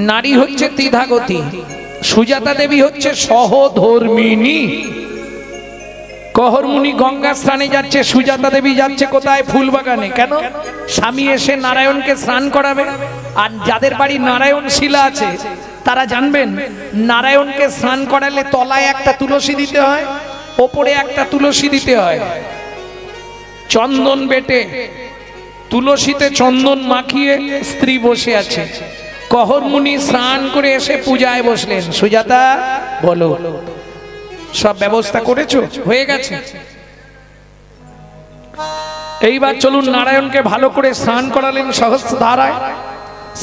নারী হচ্ছে দ্বিধাগতি, সুজাতা দেবী হচ্ছে সহধর্মিনী। কহরমুনি গঙ্গা স্নানে যাচ্ছে, সুজাতা দেবী যাচ্ছে কোথায়? ফুলবাগানে। কেন? স্বামী এসে নারায়ণকে স্নান করাবে। আর যাদের বাড়ি নারায়ণ শিলা আছে তারা জানবেন, নারায়ণকে স্নান করালে তলায় একটা তুলসী দিতে হয়, ওপরে একটা তুলসী দিতে হয়। চন্দন বেটে তুলসীতে চন্দন মাখিয়ে স্ত্রী বসে আছে। কহরমুনি স্নান করে এসে পূজায় বসলেন। সুজাতা বলো, সব ব্যবস্থা করেছো? হয়ে গেছে। এইবার চলুন নারায়ণকে ভালো করে স্নান করালেন সহস্র ধারায়,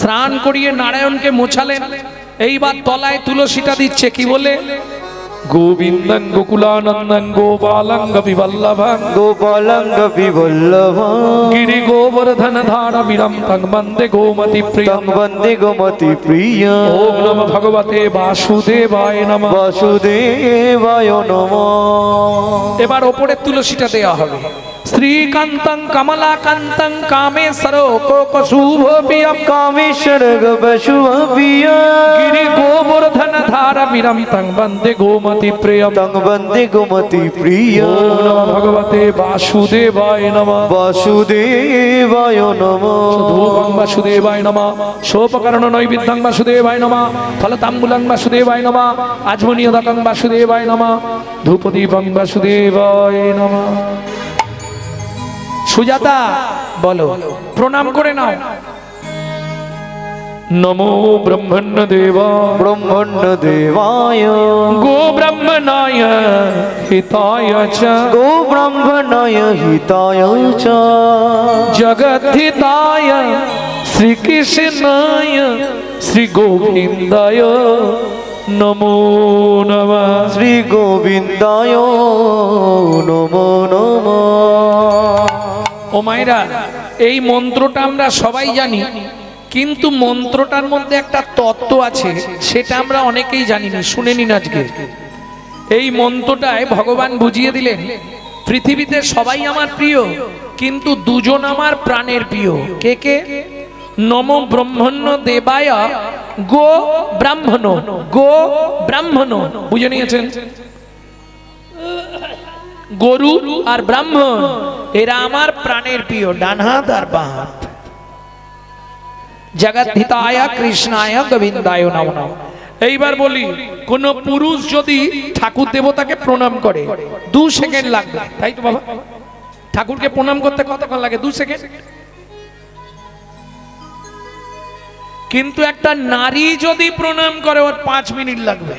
স্নান করিয়ে নারায়ণকে মোছালেন। এইবার তলায় তুলসীটা দিচ্ছে, কি বলে? গোবিন্দং গোকুলানন্দং গোপালং গোপীবল্লভং গোপালং গোপীবল্লভং গিরি গোবর্ধন ধারমিরম তং বন্দে গোমতি প্রিয়ং বন্দে গোমতি প্রিয়ং। ওম নমঃ ভগবতে বাসুদেবায় নমঃ। বাসুদেবায় নমঃ। এবার ওপরে তুলসীটা দেওয়া হবে। শ্রীকান্তং কমলাকান্তং কামেশ্বর কোকশুভপিয়ং কামেশ্বর গোপশুভপিয়ং গিরি গোবর্ধন ধারমিরম তং বন্দে গোমতি প্রিয়ং তং বন্দে গোমতি প্রিয়ং। ওম নমঃ ভগবতে বাসুদেবায় নমঃ। বাসুদেবায় নমঃ। ধূপং বাসুদেবায় নমঃ, সোপকরণ নৈবেদ্যং বাসুদেবায় নমঃ, ফলতাম্বুলং বাসুদেবায় নমঃ, আজমনীয়দকং বাসুদেবায় নমঃ, ধূপদীপং বাসুদেবায় নমঃ। সুজাতা বলো, প্রণাম করে নাও। নমো ব্রহ্মণ্য দেবা ব্রহ্মণ্য দেবায় গো ব্রহ্মণায় হিতায় চ গো ব্রহ্মণায় হিতায় চ জগদ্ধিতায় শ্রীকৃষ্ণায় শ্রী গোবিন্দায় নমো নমঃ। শ্রী গোবিন্দায় নমো নমঃ। ও মায়েরা, এই মন্ত্রটা আমরা সবাই জানি, কিন্তু মন্ত্রটার মধ্যে একটা তত্ত্ব আছে, সেটা আমরা অনেকেই জানি না। শুনে নিন আজকে। এই মন্ত্রটায় ভগবান বুঝিয়ে দিলেন, পৃথিবীতে সবাই আমার প্রিয়, কিন্তু দুজন আমার প্রাণের প্রিয়। কে কে? নমো ব্রহ্মণ্য দেবায় গো ব্রাহ্মণ। গো ব্রাহ্মণ বুঝে নিয়েছেন? গরু আর ব্রাহ্মণ এরা আমার প্রাণের প্রিয়, ডান হাত আর বাঁ হাত। জগদ্ধিতায় কৃষ্ণায় গোবিন্দায় নমঃ। এইবার বলি, কোন পুরুষ যদি ঠাকুর দেবতাকে প্রণাম করে 2 সেকেন্ড লাগবে, তাই তো বাবা? ঠাকুরকে প্রণাম করতে কতক্ষণ লাগে? 2 সেকেন্ড। কিন্তু একটা নারী যদি প্রণাম করে ওর 5 মিনিট লাগবে।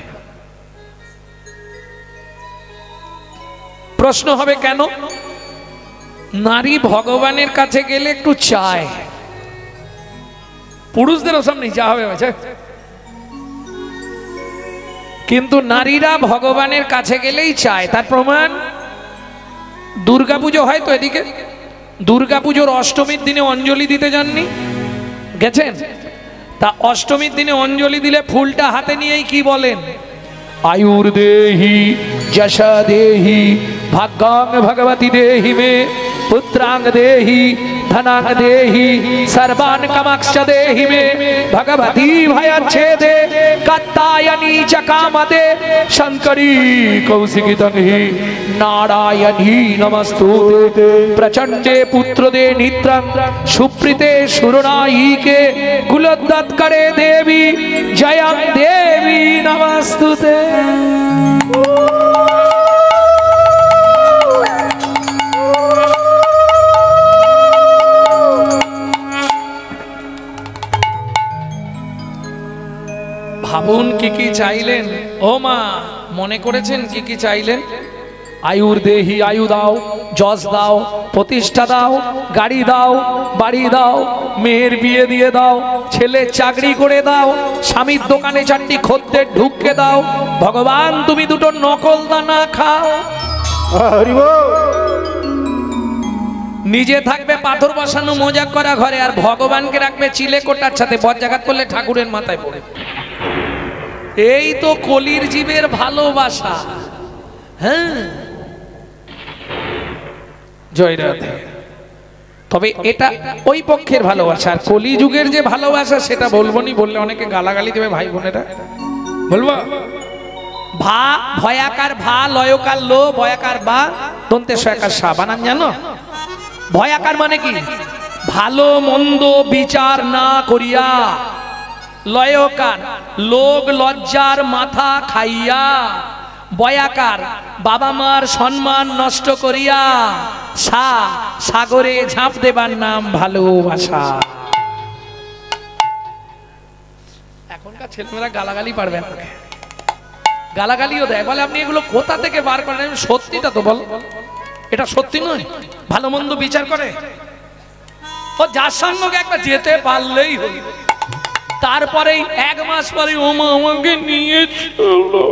প্রশ্ন হবে কেন? নারী ভগবানের কাছে গেলে একটু চায়, পুরুষদেরও সামনে যা হবে, কিন্তু নারীরা ভগবানের কাছে গেলেই চায়। তার প্রমাণ দুর্গাপুজো হয় তো এদিকে, দুর্গাপুজোর অষ্টমীর দিনে অঞ্জলি দিতে যাননি? গেছেন? তা অষ্টমীর দিনে অঞ্জলি দিলে ফুলটা হাতে নিয়েই কি বলেন? आयुर देहि जशा देहि भाग्यां भगवती देहि मे पुत्रांग देहि धनांग देहि सर्वान् कामांश्च देहि मे भगवती भयच्छेदे कात्यायनी च कामदे शंकरी कौशिकी तंहि नारायणी नमस्तुते प्रचंडे पुत्रदे नित्रं सुप्रीते सुरनायिके कुलोद्धात्करे देवी जयं देवी नमस्तुते। ভাবুন কি কি চাইলেন। ও মা, মনে করেছেন কি কি চাইলেন? আয়ুর দেহি, আয়ু দাও, যশ দাও, প্রতিষ্ঠা দাও, গাড়ি দাও, বাড়ি দাও, মেয়ের বিয়ে দিয়ে দাও, ছেলে চাকরি করে দাও, স্বামীর দোকানে 4টি খদ্দের ঢুককে দাও, ভগবান তুমি 2টো নকল দানা খাও। নিজে থাকবে পাথর বসানো মজা করা ঘরে, আর ভগবানকে রাখবে চিলে কোটার সাথে, বজ্জাঘাত করলে ঠাকুরের মাথায় পড়ে। এই তো কলির জীবের ভালোবাসা। হ্যাঁ, জয় রাধে। তবে এটা ওই পক্ষের ভালোবাসা। আর কলিযুগের যে ভালোবাসা সেটা বলবো নি, বললে অনেকে গালাগালি দেবে ভাই বোনেরা। বলবো ভা ভয়াকার ভা লয়কার লো ভয়াকার বা দন্তে শয়াকার সা বানান জানো? ভয়াকার মানে কি? ভালো মন্দ বিচার না করিয়া, লয়কার লোক লজ্জার মাথা খাইয়া, বয়াকার বাবা মার সম্মান নষ্ট করিয়া, সা সাগরে ঝাঁপ দেবার নাম ভালোবাসা। এখনকার ছেলেমেয়েরা গালাগালি পারবে না, গালাগালিও দেয়, বলে আপনি এগুলো কোথা থেকে বার করেন? সত্যিটা তো বল, এটা সত্যি নয়? ভালো মন্দ বিচার করে ও যার সঙ্গে একবার যেতে পারলেই হল, তারপরেই এক মাস পরে ওমা আমাকে নিয়ে চলো,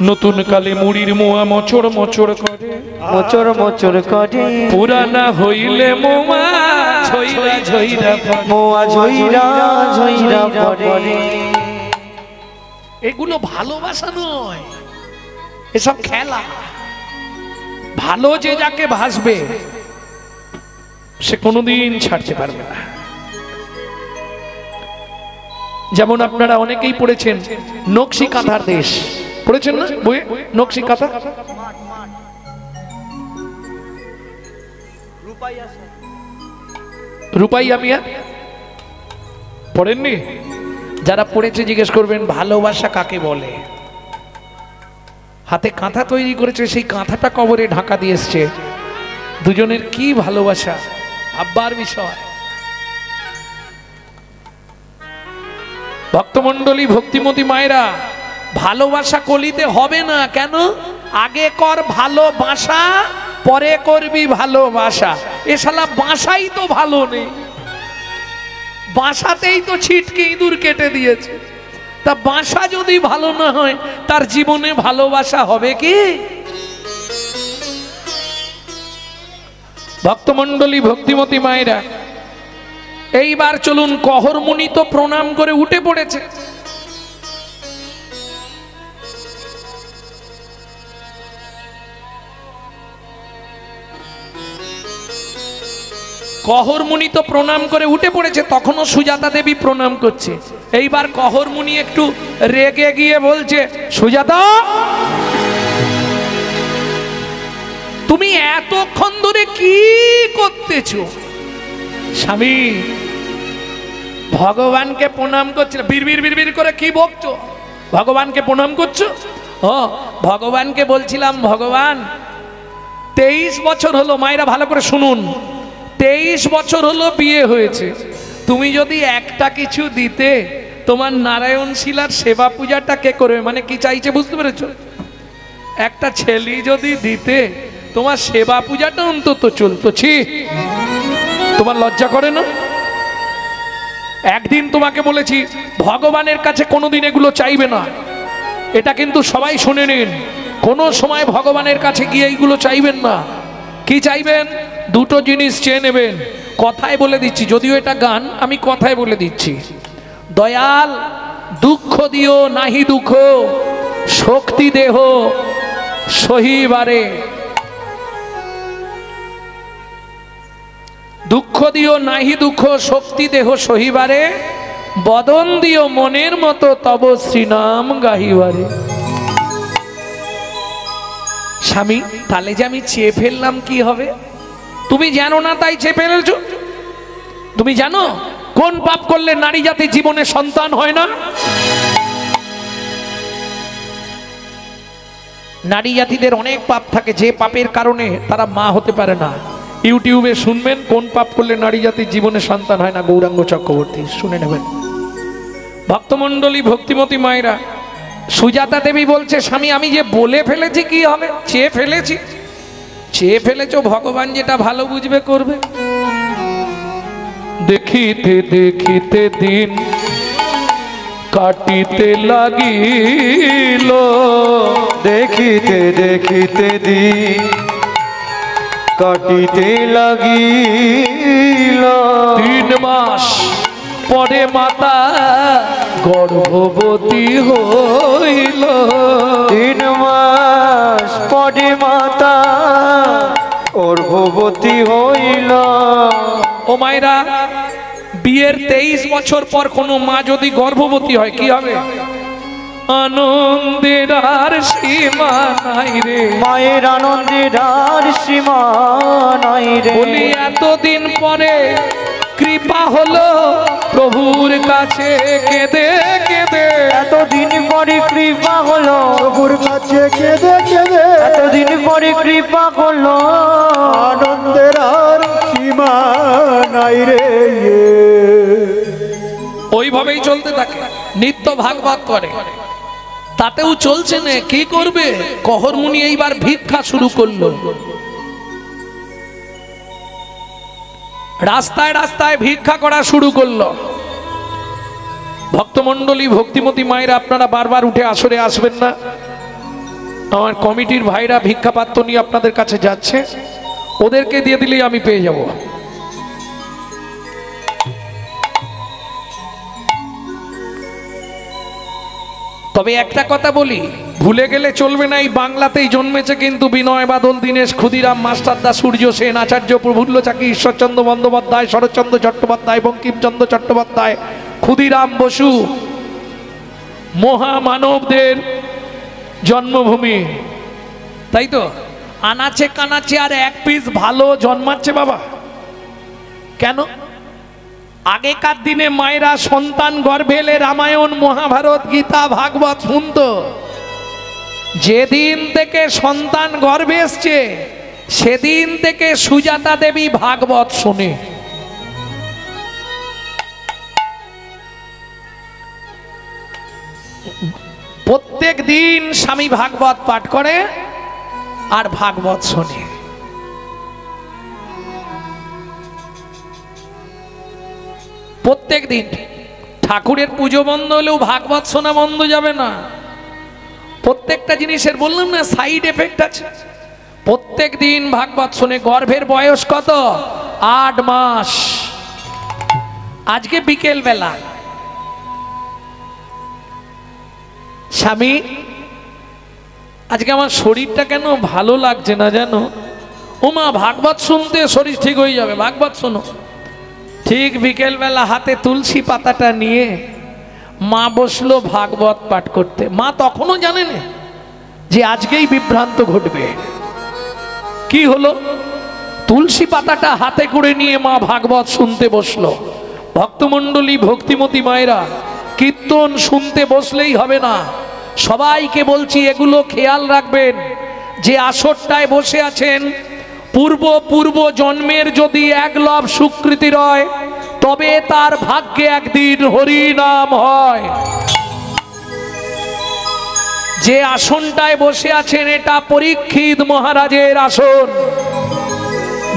নতুন কালে মুড়ির মোয়া মচড় মচড় করে, মোচর মোচর করে, পুরানা হইলে মোয়া ঝইরা ঝইরা মোয়া ঝইরা ঝইরা পড়ে। এগুলো ভালোবাসা নয়, এসব খেলা। ভালো যে যাকে ভাসবে সে কোনোদিন ছাড়তে পারবে না। যেমন আপনারা অনেকেই পড়েছেন নকশি কাঁথার দেশ, পড়েছেন না বইয়ে? নকশি কাঁথা, রূপাইয়া মিয়া পড়েননি? যারা পড়েছে জিজ্ঞেস করবেন ভালোবাসা কাকে বলে। হাতে কাঁথা তৈরি করেছে, সেই কাঁথাটা কবরে ঢাকা দিয়ে এসছে। দুজনের কি ভালোবাসা, ভাববার বিষয়। ভক্তমণ্ডলী, ভক্তিমতী মায়েরা, ভালোবাসা কলিতে হবে না। কেন? আগে কর ভালোবাসা, পরে করবি ভালোবাসা। এ শালা বাসাই তো ভালো নেই, বাসাতেই তো ছিটকে ইঁদুর কেটে দিয়েছে। তা বাসা যদি ভালো না হয় তার জীবনে ভালোবাসা হবে কি? ভক্তমণ্ডলী, ভক্তিমতী মায়েরা, এইবার চলুন, কহর মুনি তো প্রণাম করে উঠে পড়েছে। কহর মুনি তো প্রণাম করে উঠে পড়েছে, তখনও সুজাতা দেবী প্রণাম করছে। এইবার কহর মুনি একটু রেগে গিয়ে বলছে, সুজাতা তুমি এতক্ষণ ধরে কি করতেছো? স্বামী ভগবানকে প্রণাম করছিল, বিড়বিড় বিড়বিড় করে কি বকছো? ভগবানকে প্রণাম করছো? ও ভগবানকে বলছিলাম, ভগবান 23 বছর হলো, মায়েরা ভালো করে শুনুন, 23 বছর হলো বিয়ে হয়েছে, তুমি যদি একটা কিছু দিতে, তোমার নারায়ণ শিলার সেবা পূজাটা কে করবে? মানে কি চাইছে বুঝতে পেরেছো? একটা ছেলে যদি দিতে, তোমার সেবা পূজাটা অন্তত চলতো। ছি, তোমার লজ্জা করে না? একদিন তোমাকে বলেছি ভগবানের কাছে কোনোদিন এগুলো চাইবে না, এটা কিন্তু সবাই শুনে নিন। কোনো সময় ভগবানের কাছে গিয়ে এইগুলো চাইবেন না। কি চাইবেন? দুটো জিনিস চেয়ে নেবেন। কথায় বলে দিচ্ছি, যদিও এটা গান, আমি কথায় বলে দিচ্ছি। দয়াল দুঃখ দিও নাহি দুঃখ, শক্তি দেহ সহিবারে। দুঃখ দিও নাহি দুঃখ, শক্তি দেহ সহিবারে, বদন দিও মনের মতো তব শ্রীনাম গাহিবারে। স্বামী, তাহলে যে আমি চেয়ে ফেললাম কি হবে? তুমি জানো না তাই চেয়ে ফেলেছো? তুমি জানো কোন পাপ করলে নারী জাতির জীবনে সন্তান হয় না? নারী জাতিদের অনেক পাপ থাকে, যে পাপের কারণে তারা মা হতে পারে না। ইউটিউবে শুনবেন কোন পাপ করলে নারী জাতির জীবনে সন্তান হয় না, গৌরাঙ্গ চক্রবর্তী শুনে নেবেন। ভক্তমণ্ডলী, ভক্তিমতী মায়েরা, সুজাতা দেবী বলছে, স্বামী আমি যে বলে ফেলেছি কি হবে? চেয়ে ফেলেছি। চেয়ে ফেলেছো, ভগবান যেটা ভালো বুঝবে করবে। দেখিতে দেখিতে দিন কাটিতে লাগিল, দেখিতে দেখিতে দিন কাটিতে লাগিল। 3 মাস পরে মাতা গর্ভবতী হইল। 3 মাস পরে মাতা গর্ভবতী হইল। ও মায়েরা, বিয়ের 23 বছর পর কোনো মা যদি গর্ভবতী হয় কি হবে? আনন্দের আর সীমা নাই রে। মায়ের আনন্দের আর সীমা নাই রে। বলি এতদিন পরে কৃপা হলো প্রভুর কাছে কেঁদে কেঁদে। এতদিন পরে কৃপা হলো প্রভুর কাছে কেঁদে কেঁদে। এতদিন পরে কৃপা হলো। আনন্দের আর সীমা নাই রে। ওইভাবেই চলতে থাকে, নিত্য ভাগবত করে, তাতেও চলছে না। কি করবে? কহরমুনি এইবার ভিক্ষা শুরু করলো। রাস্তায় রাস্তায় ভিক্ষা করা শুরু করলো। ভক্তমণ্ডলী, ভক্তিমতী মায়েরা, আপনারা বারবার উঠে আসরে আসবেন না। আমার কমিটির ভাইরা ভিক্ষা পাত্র নিয়ে আপনাদের কাছে যাচ্ছে, ওদেরকে দিয়ে দিলেই আমি পেয়ে যাব। তবে একটা কথা বলি, ভুলে গেলে চলবে না, এই বাংলাতেই জন্মেছে কিন্তু বিনয় বাদল, দীনেশ, ক্ষুদিরাম, মাস্টারদা, সূর্য সেন, আচার্য প্রফুল্ল চাকি, ঈশ্বরচন্দ্র বন্দ্যোপাধ্যায়, শরৎচন্দ্র চট্টোপাধ্যায়, বঙ্কিমচন্দ্র চট্টোপাধ্যায়, ক্ষুদিরাম বসু, মহামানবদের জন্মভূমি, তাই তো? আনাচে কানাচে আর এক পিস ভালো জন্মাচ্ছে বাবা। কেন? আগেকার দিনে মায়েরা সন্তান গর্ভে এলে রামায়ণ, মহাভারত, গীতা, ভাগবত শুনতো। যেদিন থেকে সন্তান গর্ভে এসছে সেদিন থেকে সুজাতা দেবী ভাগবত শুনে। প্রত্যেক দিন স্বামী ভাগবত পাঠ করে আর ভাগবত শোনে। প্রত্যেক দিন ঠাকুরের পুজো বন্ধ হলেও ভাগবত শোনা বন্ধ যাবে না। প্রত্যেকটা জিনিসের বললাম না সাইড এফেক্ট আছে। প্রত্যেক দিন ভাগবত শোনে। গর্ভের বয়স কত? 8 মাস। আজকে বিকেল বেলা স্বামী, আজকে আমার শরীরটা কেন ভালো লাগছে না জানো? ও মা, ভাগবত শুনতে শরীর ঠিক হয়ে যাবে, ভাগবত শোনো। ঠিক বিকেল বেলা হাতে তুলসী পাতাটা নিয়ে মা বসলো ভাগবত পাঠ করতে। মা তখনও জানে না যে আজকেই বিভ্রান্ত ঘটবে। কি হলো? তুলসী পাতাটা হাতে করে নিয়ে মা ভাগবত শুনতে বসলো। ভক্তমণ্ডলী, ভক্তিমতী মায়েরা, কীর্তন শুনতে বসলেই হবে না, সবাইকে বলছি এগুলো খেয়াল রাখবেন যে আসরটায় বসে আছেন, পূর্ব জন্মের যদি একলব সুকৃতি রয় তবে তার ভাগ্যে একদিন হরিনাম হয়। যে আসনটায় বসে আছেন এটা পরীক্ষিত মহারাজের আসন।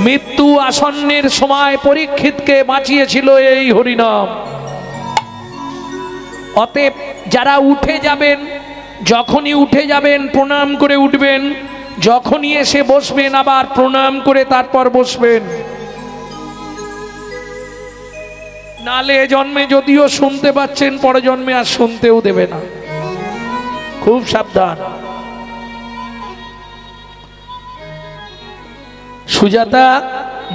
মৃত্যু আসন্নের সময় পরীক্ষিতকে বাঁচিয়েছিল এই হরিনাম। অতএব যারা উঠে যাবেন, যখনই উঠে যাবেন প্রণাম করে উঠবেন, যখনই এসে বসবেন আবার প্রণাম করে তারপর বসবেন। নালে জন্মে যদিও শুনতে পাচ্ছেন, পরে জন্মে আর শুনতেও দেবে না। খুব সাবধান। সুজাতা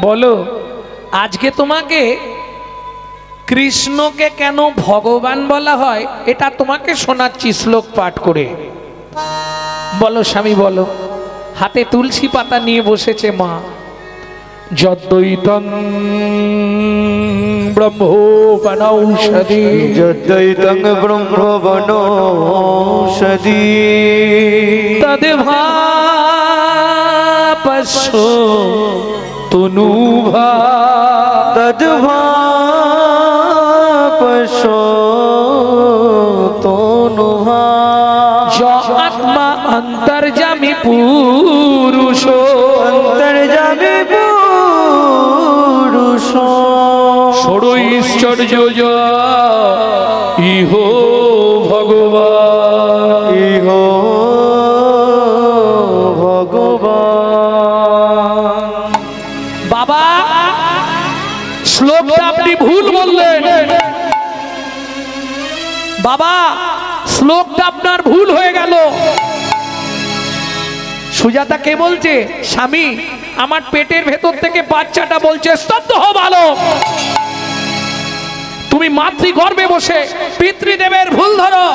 বলো, আজকে তোমাকে কৃষ্ণকে কেন ভগবান বলা হয় এটা তোমাকে শোনাচ্ছি শ্লোক পাঠ করে। বলো স্বামী, বলো। হাতে তুলসী পাতা নিয়ে বসেছে মা। যদ্বৈতং ব্রহ্মবনৌষধি, যদ্বৈতং ব্রহ্মবনৌষধি, তদ্ভাপস্য তনুভা, তদ্ভাপস্য তনুভা, আত্মা অন্তর্যামী পুরুষ, অন্তর্যামী পুরুষ, ষড়ৈশ্বর্য ইহ ভগবান, ইহ ভগবান। বাবা, শ্লোকটা আপনি ভুল বললেন। বাবা শ্লোকটা আপনার ভুল হয়ে গেল। সুজাতা কে বলছে? স্বামী, আমার পেটের ভেতর থেকে বাচ্চাটা বলছে স্তব্ধ হও বালক, তুমি মাতৃগর্ভে বসে পিতৃদেবের ভুল ধরো,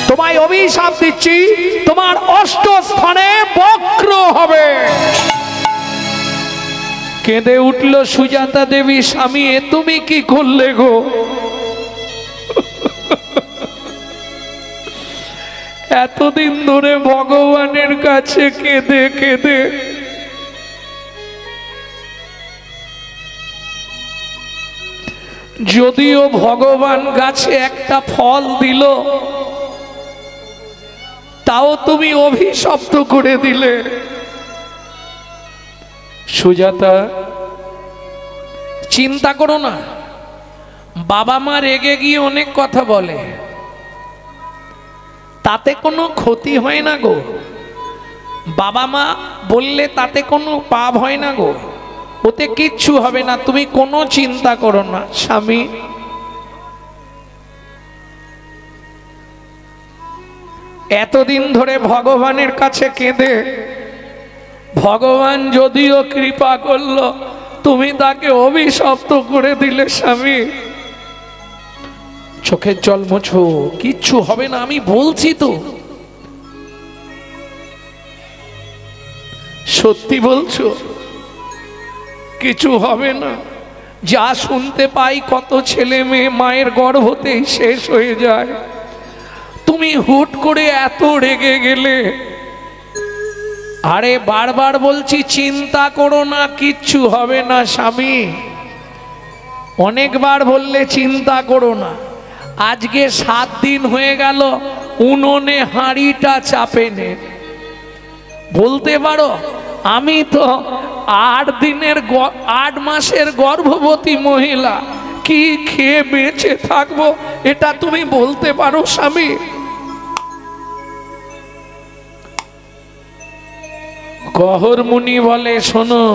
তোমায় অভিশাপ দিচ্ছি, তোমার অষ্টস্থানে বক্র হবে। কেঁদে উঠল সুজাতা দেবী, স্বামী এ তুমি কি করলে গো? এতদিন ধরে ভগবানের কাছে কেঁদে কেঁদে যদিও ভগবান গাছে একটা ফল দিল, তাও তুমি অভিশপ্ত করে দিলে। সুজাতা, চিন্তা করো না, বাবা মা রেগে গিয়ে অনেক কথা বলে, তাতে কোনো ক্ষতি হয় না গো। বাবা মা বললে তাতে কোনো পাপ হয় না গো, ওতে কিচ্ছু হবে না, তুমি কোনো চিন্তা করো না। স্বামী, এতদিন ধরে ভগবানের কাছে কেঁদে ভগবান যদিও কৃপা করলো, তুমি তাকে অভিশপ্ত করে দিলে। স্বামী, চোখের জল মোছো, কিচ্ছু হবে না, আমি বলছি তো। সত্যি বলছো? কিছু হবে না? যা শুনতে পাই কত ছেলে মেয়ে মায়ের গর্ভতেই শেষ হয়ে যায়, তুমি হুট করে এত রেগে গেলে। আরে বারবার বলছি চিন্তা করো না, কিচ্ছু হবে না। স্বামী, অনেকবার বললে চিন্তা করো না। আজকে 7 দিন হয়ে গেল উনুনে হাঁড়িটা চাপে নে। বলতে পারো আমি তো 8 মাসের গর্ভবতী মহিলা, কি খেয়ে বেঁচে থাকবো, এটা তুমি বলতে পারো? স্বামী, গহর মুনি বলে শোনো,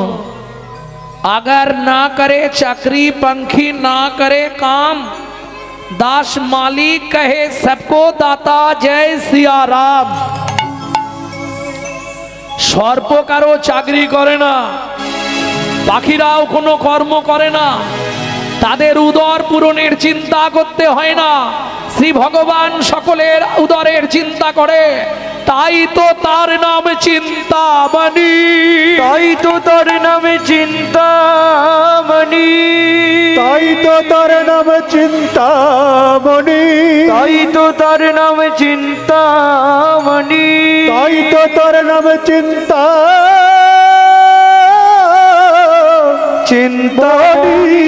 अगर ना करे चाकरी पंखी ना करे काम, दास मालिक कहे सबको दाता जय सिया राम। सर्प कारो चाकरी करे ना, पाखिराओ कोनो कर्म करे ना, तादेर उदर पूरণের चिंता करते হয় না, श्री भगवान सकलेर उदरेर चिंता करे, ताई तो तार नाम चिंतामणि, ताई तो तार नाम चिंतामणि, ताई तो तार नाम चिंतामणि, ताई तो तार नाम चिंतामणि, ताई तो तार नाम चिंता चिंतामणि।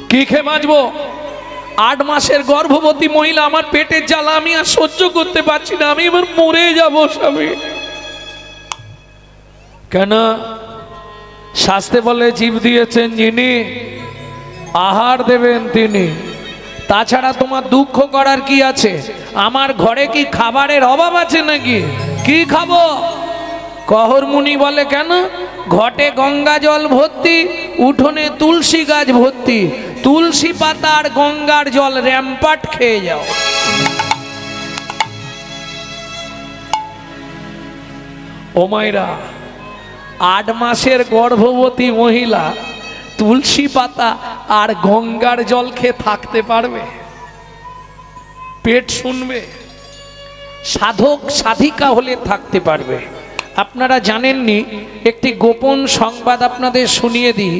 কি খেয়ে বাঁচবো? 8 মাসের গর্ভবতী মহিলা, আমার পেটের জ্বালা আমি আর সহ্য করতে পারছি না, আমি এবার মরে যাব। স্বামী, কেন? শাস্ত্রে বলে জীব দিয়েছেন যিনি, আহার দেবেন তিনি। তাছাড়া তোমার দুঃখ করার কি আছে? আমার ঘরে কি খাবারের অভাব আছে নাকি? কি খাবো? গহর মুনি বলে কেন? ঘটে গঙ্গা জল ভর্তি, উঠোনে তুলসী গাছ ভর্তি, তুলসী পাতা আর গঙ্গার জল র্যাম্পাট খেয়ে যাও। ও মায়েরা, 8 মাসের গর্ভবতী মহিলা তুলসী পাতা আর গঙ্গার জল খেয়ে থাকতে পারবে? পেট শুনবে? সাধক সাধিকা হলে থাকতে পারবে। আপনারা জানেননি, একটি গোপন সংবাদ আপনাদের শুনিয়ে দিই।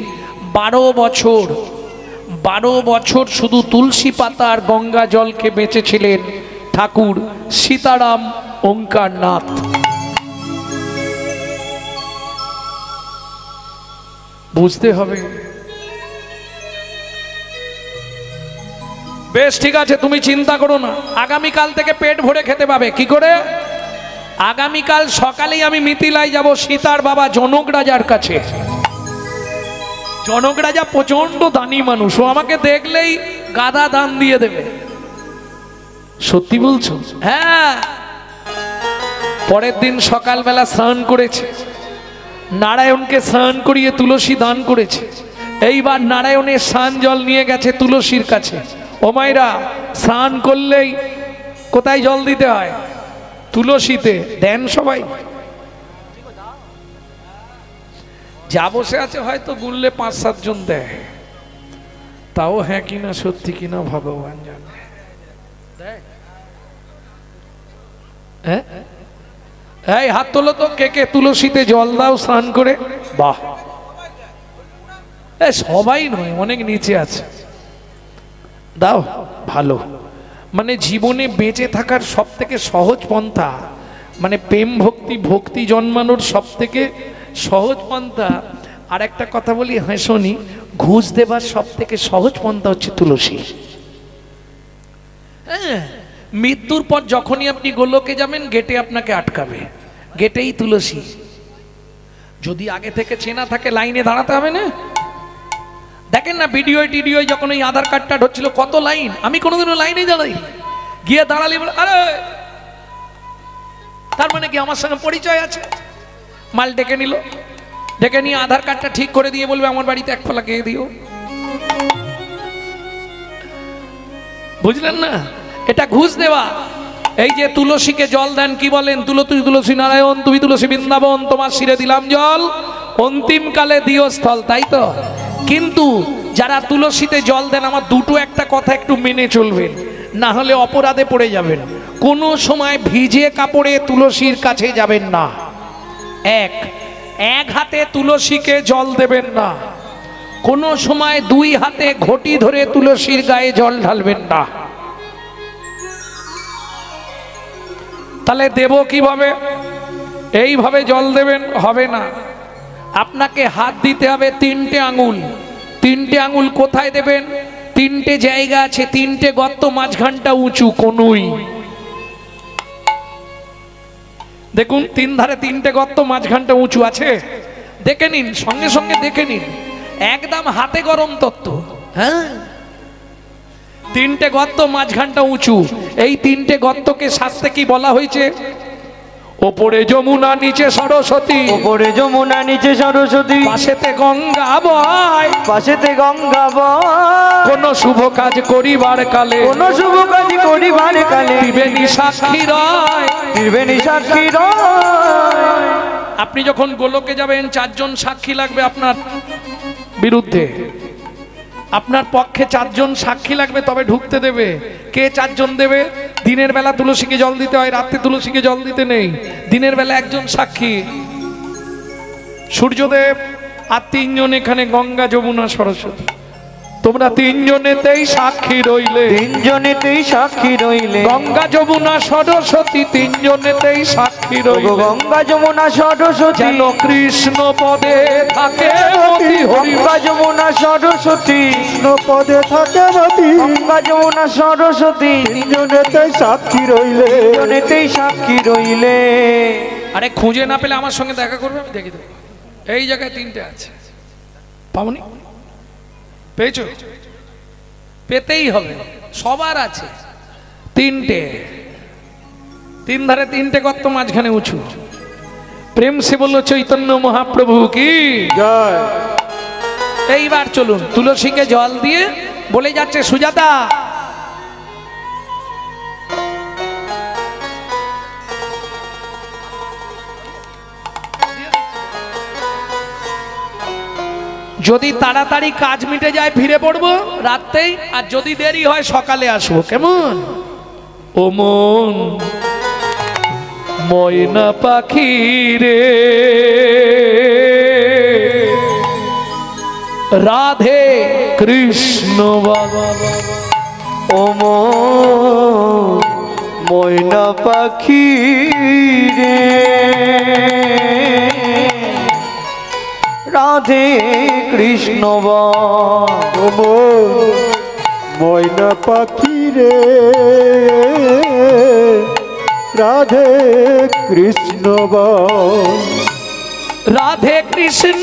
12 বছর শুধু তুলসী পাতা আর গঙ্গা জলকে বেঁচেছিলেন ঠাকুর সীতারাম ওঙ্কারনাথ। বুঝতে হবে। বেশ, ঠিক আছে, তুমি চিন্তা করো না, আগামীকাল থেকে পেট ভরে খেতে পাবে। কি করে? আগামীকাল সকালেই আমি মিথিলায় যাব সীতার বাবা জনক রাজার কাছে। জনক রাজা প্রচন্ড দানি মানুষ, ও আমাকে দেখলেই গাদা দান দিয়ে দেবে। সত্যি বলছো? হ্যাঁ। পরের দিন সকালবেলা স্নান করেছে, নারায়ণকে স্নান করিয়ে তুলসী দান করেছে। এইবার নারায়ণের স্নান জল নিয়ে গেছে তুলসীর কাছে। ও মায়েরা, স্নান করলেই কোথায় জল দিতে হয়? তুলসীতে। দেন সবাই? যা বসে আছে হয়তো গুনলে 5-7 জন দেয়, তাও হ্যাঁ কিনা সত্যি কিনা ভগবান জানে। হ্যাঁ, এই হাত তোলো তো, কে কে তুলসীতে জল দাও স্নান করে? বাহ, সবাই নয়, অনেক নিচে আছে, দাও। ভালো, মানে জীবনে বেঁচে থাকার সব থেকে সহজ পন্থা, মানে প্রেম ভক্তি জন্মানোর সব থেকে সহজ পন্থা। আর একটা কথা বলি, হ্যাঁ শোনি, ঘুষ দেবার সব থেকে সহজ পন্থা হচ্ছে তুলসী। হ্যাঁ, মৃত্যুর পর যখনই আপনি গোলকে যাবেন, গেটে আপনাকে আটকাবে, গেটেই তুলসী। যদি আগে থেকে চেনা থাকে, লাইনে দাঁড়াতে হবে না। দেখেন না ভিডিও টিডিও, যখন ওই আধার কার্ডটা ঢুকছিল কত লাইন, আমি কোনোদিনও লাইনে দাঁড়াই, গিয়ে দাঁড়ালি বলে আরে, তার মানে কি আমার সঙ্গে পরিচয় আছে। মাল ডেকে নিল, ডেকে নিয়ে আধার কার্ডটা ঠিক করে দিয়ে বলবে আমার বাড়িতে 1 ফলা গিয়ে দিও। বুঝলেন না? এটা ঘুষ দেওয়া। এই যে তুলসীকে জল দেন, কি বলেন? তুলসী নারায়ণ, তুমি তুলসী বৃন্দাবন, তোমার শিরে দিলাম জল, অন্তিম কালে দিও স্থল। তাই তো? কিন্তু যারা তুলসীতে জল দেন, আমার দুটো একটা কথা একটু মেনে চলবেন, না হলে অপরাধে পড়ে যাবেন। কোনো সময় ভিজে কাপড়ে তুলসীর কাছে যাবেন না। এক হাতে তুলসীকে জল দেবেন না। কোনো সময় 2 হাতে ঘটি ধরে তুলসীর গায়ে জল ঢালবেন না। তাহলে দেব কিভাবে? এইভাবে জল দেবেন, হবে না। আপনাকে হাত দিতে হবে 3টে আঙুল। 3টে আঙুল কোথায় দেবেন? 3টে জায়গা আছে, 3টে গর্ত, মাঝখানটা উঁচু, কনুই। দেখুন 3 ধারে 3টে গর্ত, মাঝখানটা উঁচু আছে। দেখে নিন, সঙ্গে সঙ্গে দেখে নিন, একদম হাতে গরম তত্ত্ব। হ্যাঁ, 3টে গর্ত, মাঝখানটা উঁচু। এই 3টে গর্তকে শাস্ত্রে কি বলা হয়েছে? ওপরে যমুনা, নিচে সরস্বতী। ওপরে যমুনা, নিচে সরস্বতী, পাশেতে গঙ্গা বয়, পাশেতে গঙ্গা বয়। কোন শুভ কাজ করিবার কালে, কোন শুভ কাজ করিবার কালে, ত্রিবেণী সাক্ষী রয়, ত্রিবেণী সাক্ষী রয়। আপনি যখন গোলকে যাবেন, 4 জন সাক্ষী লাগবে আপনার বিরুদ্ধে। আপনার পক্ষে 4 জন সাক্ষী লাগবে, তবে ঢুকতে দেবে। কে 4 জন দেবে? দিনের বেলা তুলসীকে জল দিতে হয়, রাতে তুলসীকে জল দিতে নেই। দিনের বেলা 1 জন সাক্ষী, সূর্যদেব, আর 3 জন এখানে গঙ্গা, যমুনা, সরস্বতী। তোমরা 3 জনেতেই সাক্ষী রইলে, 3 জনেতেই সাক্ষী রইলে। গঙ্গা, যমুনা, সরস্বতী 3 জনেতেই সাক্ষী রইলে। গঙ্গা, যমুনা, সরস্বতী, যেন কৃষ্ণ পদে থাকে মতি। গঙ্গা, যমুনা, সরস্বতী, কৃষ্ণ পদে থাকে মতি। গঙ্গা, যমুনা, সরস্বতী, 3 জনেতেই সাক্ষী রইলে। জনেতেই সাক্ষী রইলে। আরে খুঁজে না পেলে আমার সঙ্গে দেখা করবে, আমি দেখে দেবো। এই জায়গায় 3টে আছে, পাবনি? পেয়েছো? পেতেই হবে, সবার আছে 3টে। 3 ধারে 3টে গর্ত, মাঝখানে উঁচু। প্রেম সে বলল চৈতন্য মহাপ্রভু কি জয়। এইবার চলুন, তুলসীকে জল দিয়ে বলে যাচ্ছে সুজাতা, যদি তাড়াতাড়ি কাজ মিটে যায় ফিরে পড়বো রাতেই, আর যদি দেরি হয় সকালে আসবো। কেমন? ও মন ময়না পাখি রে, রাধে কৃষ্ণ বাবা। ও ময়না পাখি রে, রাধে কৃষ্ণ ময়না পাখি রে, রাধে কৃষ্ণ রাধে কৃষ্ণ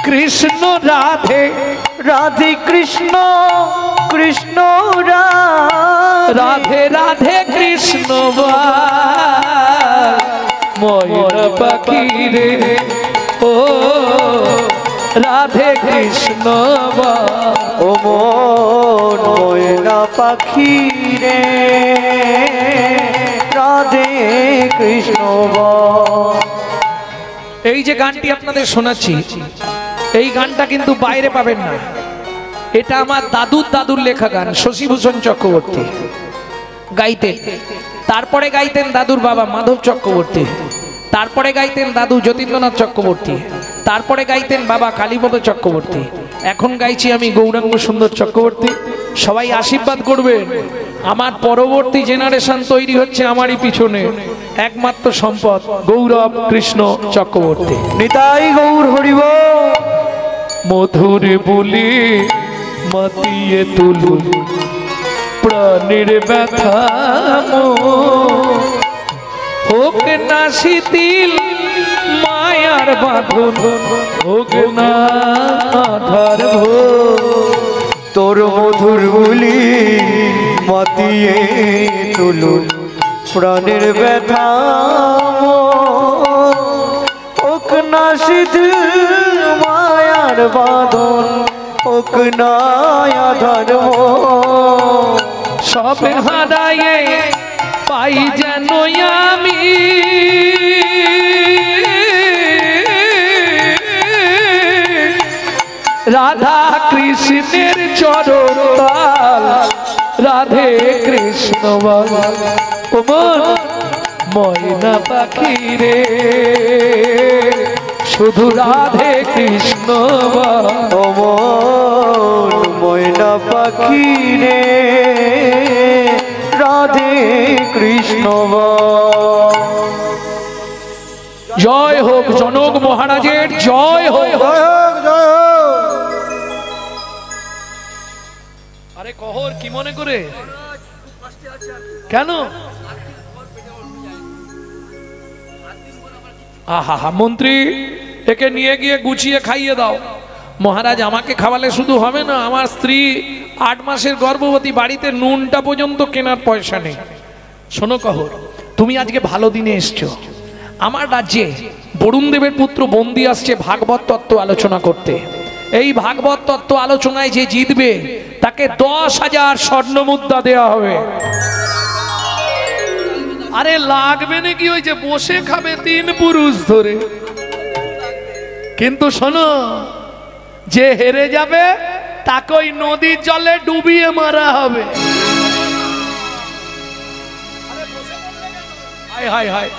কৃষ্ণ রাধে রাধে কৃষ্ণ কৃষ্ণ রাধে রাধে কৃষ্ণ ময়ূর পাখি রে ও রাধে কৃষ্ণ ও মন ময়না পাখি রে রাধে কৃষ্ণ এই যে গানটি আপনাদের শোনাচ্ছি, এই গানটা কিন্তু বাইরে পাবেন না। এটা আমার দাদুর লেখা গান, শশীভূষণ চক্রবর্তী গাইতেন। তারপরে গাইতেন দাদুর বাবা মাধব চক্রবর্তী, তারপরে গাইতেন দাদু যতীন্দ্রনাথ চক্রবর্তী, তারপরে গাইতেন বাবা কালীপদ চক্রবর্তী। এখন গাইছি আমি গৌরাঙ্গ সুন্দর চক্রবর্তী। সবাই আশীর্বাদ করবেন। আমার পরবর্তী জেনারেশন তৈরি হচ্ছে আমারই পিছনে। একমাত্র সম্পদ গৌরব কৃষ্ণ চক্রবর্তী। নিতাই গৌর হরিব। মধুর বলি মাতিয়ে তুলুন প্রাণের ব্যথা হোক না শিথিল মায়ার বাঁধন হোক না আধার তোর মধুর বলি মাতিয়ে তুলুন প্রাণের ব্যথা হোক না শিথিল মায়ার বাঁধন হোক না আধার সব হারায়ে পাই যেন আমি রাধা কৃষ্ণের চরণ তাল রাধে কৃষ্ণ ও মন ময়না পাখি রে শুধু রাধে কৃষ্ণ ও মন ময়না পাখি রে রাধে কৃষ্ণ জয় হোক জনক মহারাজের জয় হোক। আরে কহর কি মনে করে কেন? আহা মন্ত্রী একে নিয়ে গিয়ে গুছিয়ে খাইয়ে দাও। মহারাজ আমাকে খাওয়ালে শুধু হবে না, আমার স্ত্রী 8 মাসের গর্ভবতী, বাড়িতে নুনটা পর্যন্ত কেনার পয়সা নেই। শোনো কহর, তুমি আজকে ভালো দিনে এসছো। আমার রাজ্যে বরুণ দেবের পুত্র বন্দি আসছে ভাগবত তত্ত্ব আলোচনা করতে। এই ভাগবত তত্ত্ব আলোচনায় যে জিতবে তাকে 10,000 স্বর্ণ মুদ্রা দেওয়া হবে। আরে লাগবে নাকি, ওই যে বসে খাবে 3 পুরুষ ধরে। কিন্তু শোনো, যে হেরে যাবে তাকে ওই নদীর জলে ডুবিয়ে মারা হবে। হায় হায় হায়,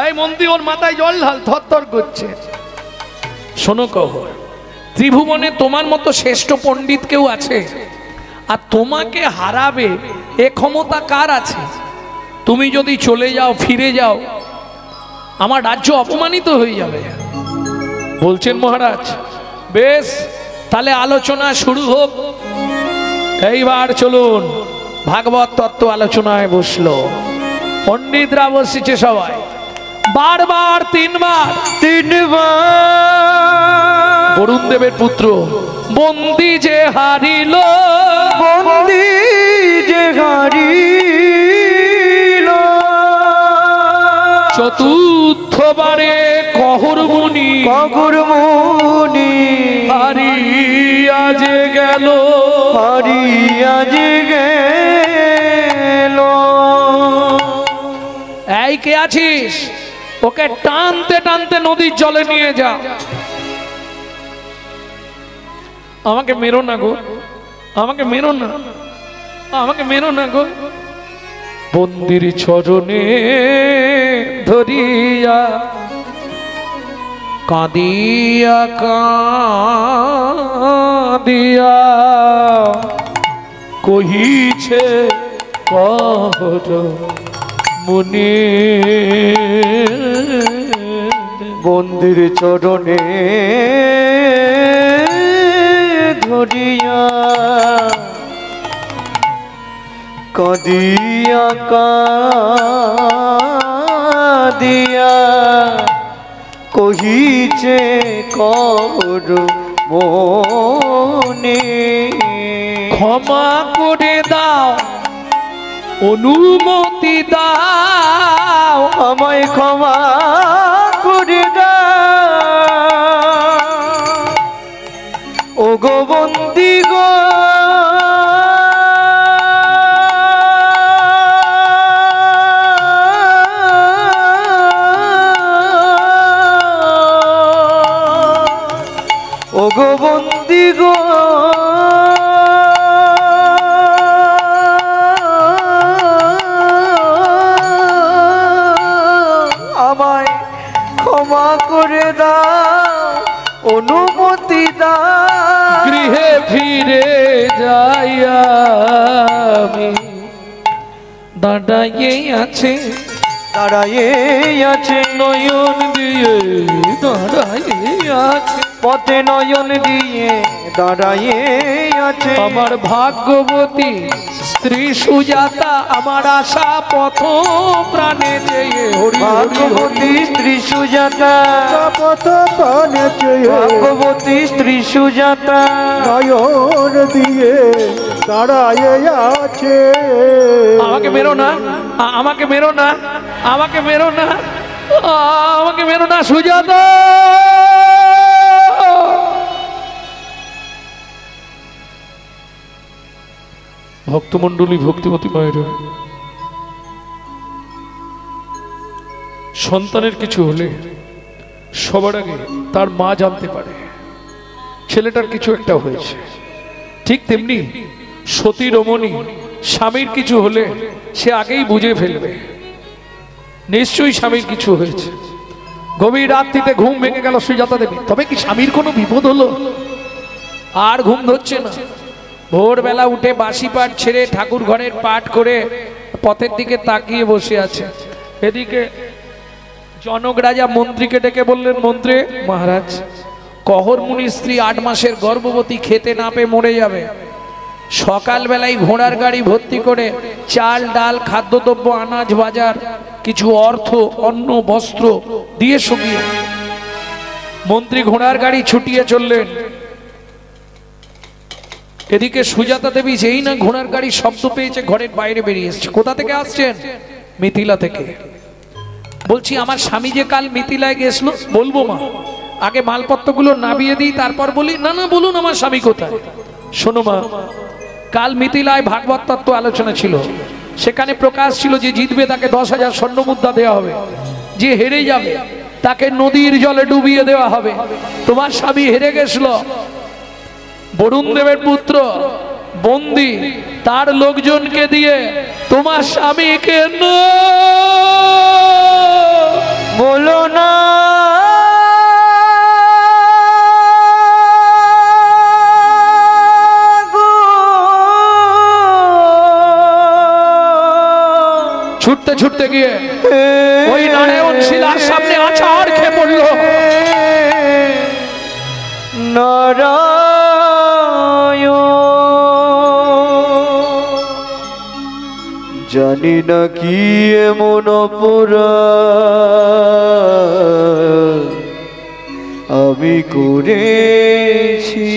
এই মন্ত্রী ওর মাথায় জল ঢাল, থরথর করছে। শোনো কহর, ত্রিভুবনে তোমার মতো শ্রেষ্ঠ পণ্ডিত কেউ আছে? আর তোমাকে হারাবে এ ক্ষমতা কার আছে? তুমি যদি চলে যাও, ফিরে যাও, আমার রাজ্য অপমানিত হয়ে যাবে। বলছেন মহারাজ, বেশ তাহলে আলোচনা শুরু হোক। এইবার চলুন ভাগবত তত্ত্ব আলোচনায় বসলো। পণ্ডিতরা বসেছে সবাই, বারবার 3 বার বরুণ দেবের পুত্র বন্দি যে হারিল, বন্দি যে হারিল, চতুর্থবারে কহর মুনি হারিয়া যে গেল, হারিয়া যে গেল। এই কে আছিস? ওকে টানতে টানতে নদীর জলে নিয়ে যা। আমাকে মেরো না গো, আমাকে মেরো না, আমাকে মেরো না গো। বন্দির চরণে ধরিয়া কাঁদিয়া কাঁদিয়া কহিছে কহর মুনি। বন্দির চরণে ধরিয়া কাঁদিয়া কাঁদিয়া কহিছে কর মনে ক্ষমা করে দাও, অনুমতি দাও, আমায় ক্ষমা করে দাও ও গো বন্দি গো ও গো বন্দি গো আমায় ক্ষমা করে দাও, অনুমতি দাও গৃহে ফিরে যাই আমি। দাঁড়াইয়ে আছে, দাঁড়াইয়ে আছে নয়ন দিয়ে দাঁড়াইয়ে আছে, পথে নয়ন দিয়ে দাঁড়াইয়ে আছে আমার ভাগ্যবতী স্ত্রী সুজাতা, আমার আশা পথ প্রাণে যেয়ে হরি হরি ভাগ্যবতী স্ত্রী সুজাতা, পথ পানে চেয়ে ভাগ্যবতী স্ত্রী সুজাতা নয়ন দিয়ে দাঁড়ায় আছে। আমাকে মেরো না, আমাকে মেরো না, আমাকে মেরো না, আমাকে মেরো না সুজাতা। ভক্তমণ্ডলী, ভক্তিমতী মায়ের সন্তানের কিছু হলে সবার আগে তার মা জানতে পারে ছেলেটার কিছু একটা হয়েছে। ঠিক তেমনি সতী রমণী স্বামীর কিছু হলে সে আগেই বুঝে ফেলবে নিশ্চয়ই স্বামীর কিছু হয়েছে। গভীর রাত্রিতে ঘুম ভেঙে গেল সুজাতা দেবী, তবে কি স্বামীর কোনো বিপদ হলো? আর ঘুম ধরছে না। ভোরবেলা উঠে বাসি পাঠ ছেড়ে ঠাকুর ঘরের পাঠ করে পথের দিকে তাকিয়ে বসে আছে। এদিকে জনক রাজা মন্ত্রীকে ডেকে বললেন, মন্ত্রী মহারাজ, কহর মুনির স্ত্রী 8 মাসের গর্ভবতী, খেতে না পেয়ে মরে যাবে। সকালবেলায় ঘোড়ার গাড়ি ভর্তি করে চাল ডাল খাদ্যদ্রব্য আনাজ বাজার কিছু অর্থ অন্ন বস্ত্র দিয়ে সঙ্গিয়ে মন্ত্রী ঘোড়ার গাড়ি ছুটিয়ে চললেন। এদিকে সুজাতা দেবী যেই না ঘোড়ার গাড়ি শব্দ পেয়েছে ঘরের বাইরে বেরিয়ে এসছে। কোথা থেকে আসছেন? মিথিলা থেকে। বলছি আমার স্বামী যে কাল মিথিলায় গেছিল। বলবো মা, আগে মালপত্রগুলো নামিয়ে দিই তারপর বলি। না না, বলুন আমার স্বামী কোথায়। শোনো মা, কাল মিথিলায় ভাগবত তত্ত্ব আলোচনা ছিল। সেখানে প্রকাশ ছিল যে জিতবে তাকে 10,000 স্বর্ণ মুদ্রা দেওয়া হবে, যে হেরে যাবে তাকে নদীর জলে ডুবিয়ে দেওয়া হবে। তোমার স্বামী হেরে গেছিল। বরুণ দেবের পুত্র বন্দী, তার লোকজনকে দিয়ে তোমার স্বামীকে বলো না ছুটতে ছুটতে গিয়ে ওই নারায়ণ শিলার সামনে আছাড় খেয়ে পড়ল। জানি না কি এমন অপরাধ আমি করেছি,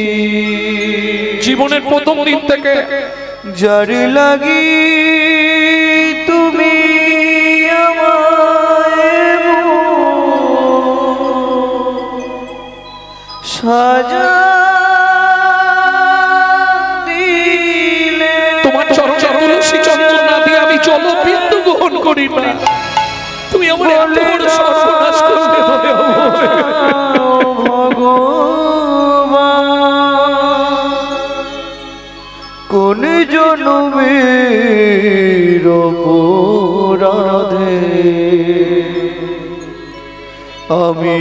জীবনের প্রথম দিন থেকে যার লাগি তুমি আমায় সাজা দিলে, তোমার চরণে তুলসী চন্দন না দিয়ে আমি জলবিন্দু গ্রহণ করি না। তুমি আমার এত বড় সর্বনাশ করতে হবে কোন জনমের অপরাধে আমি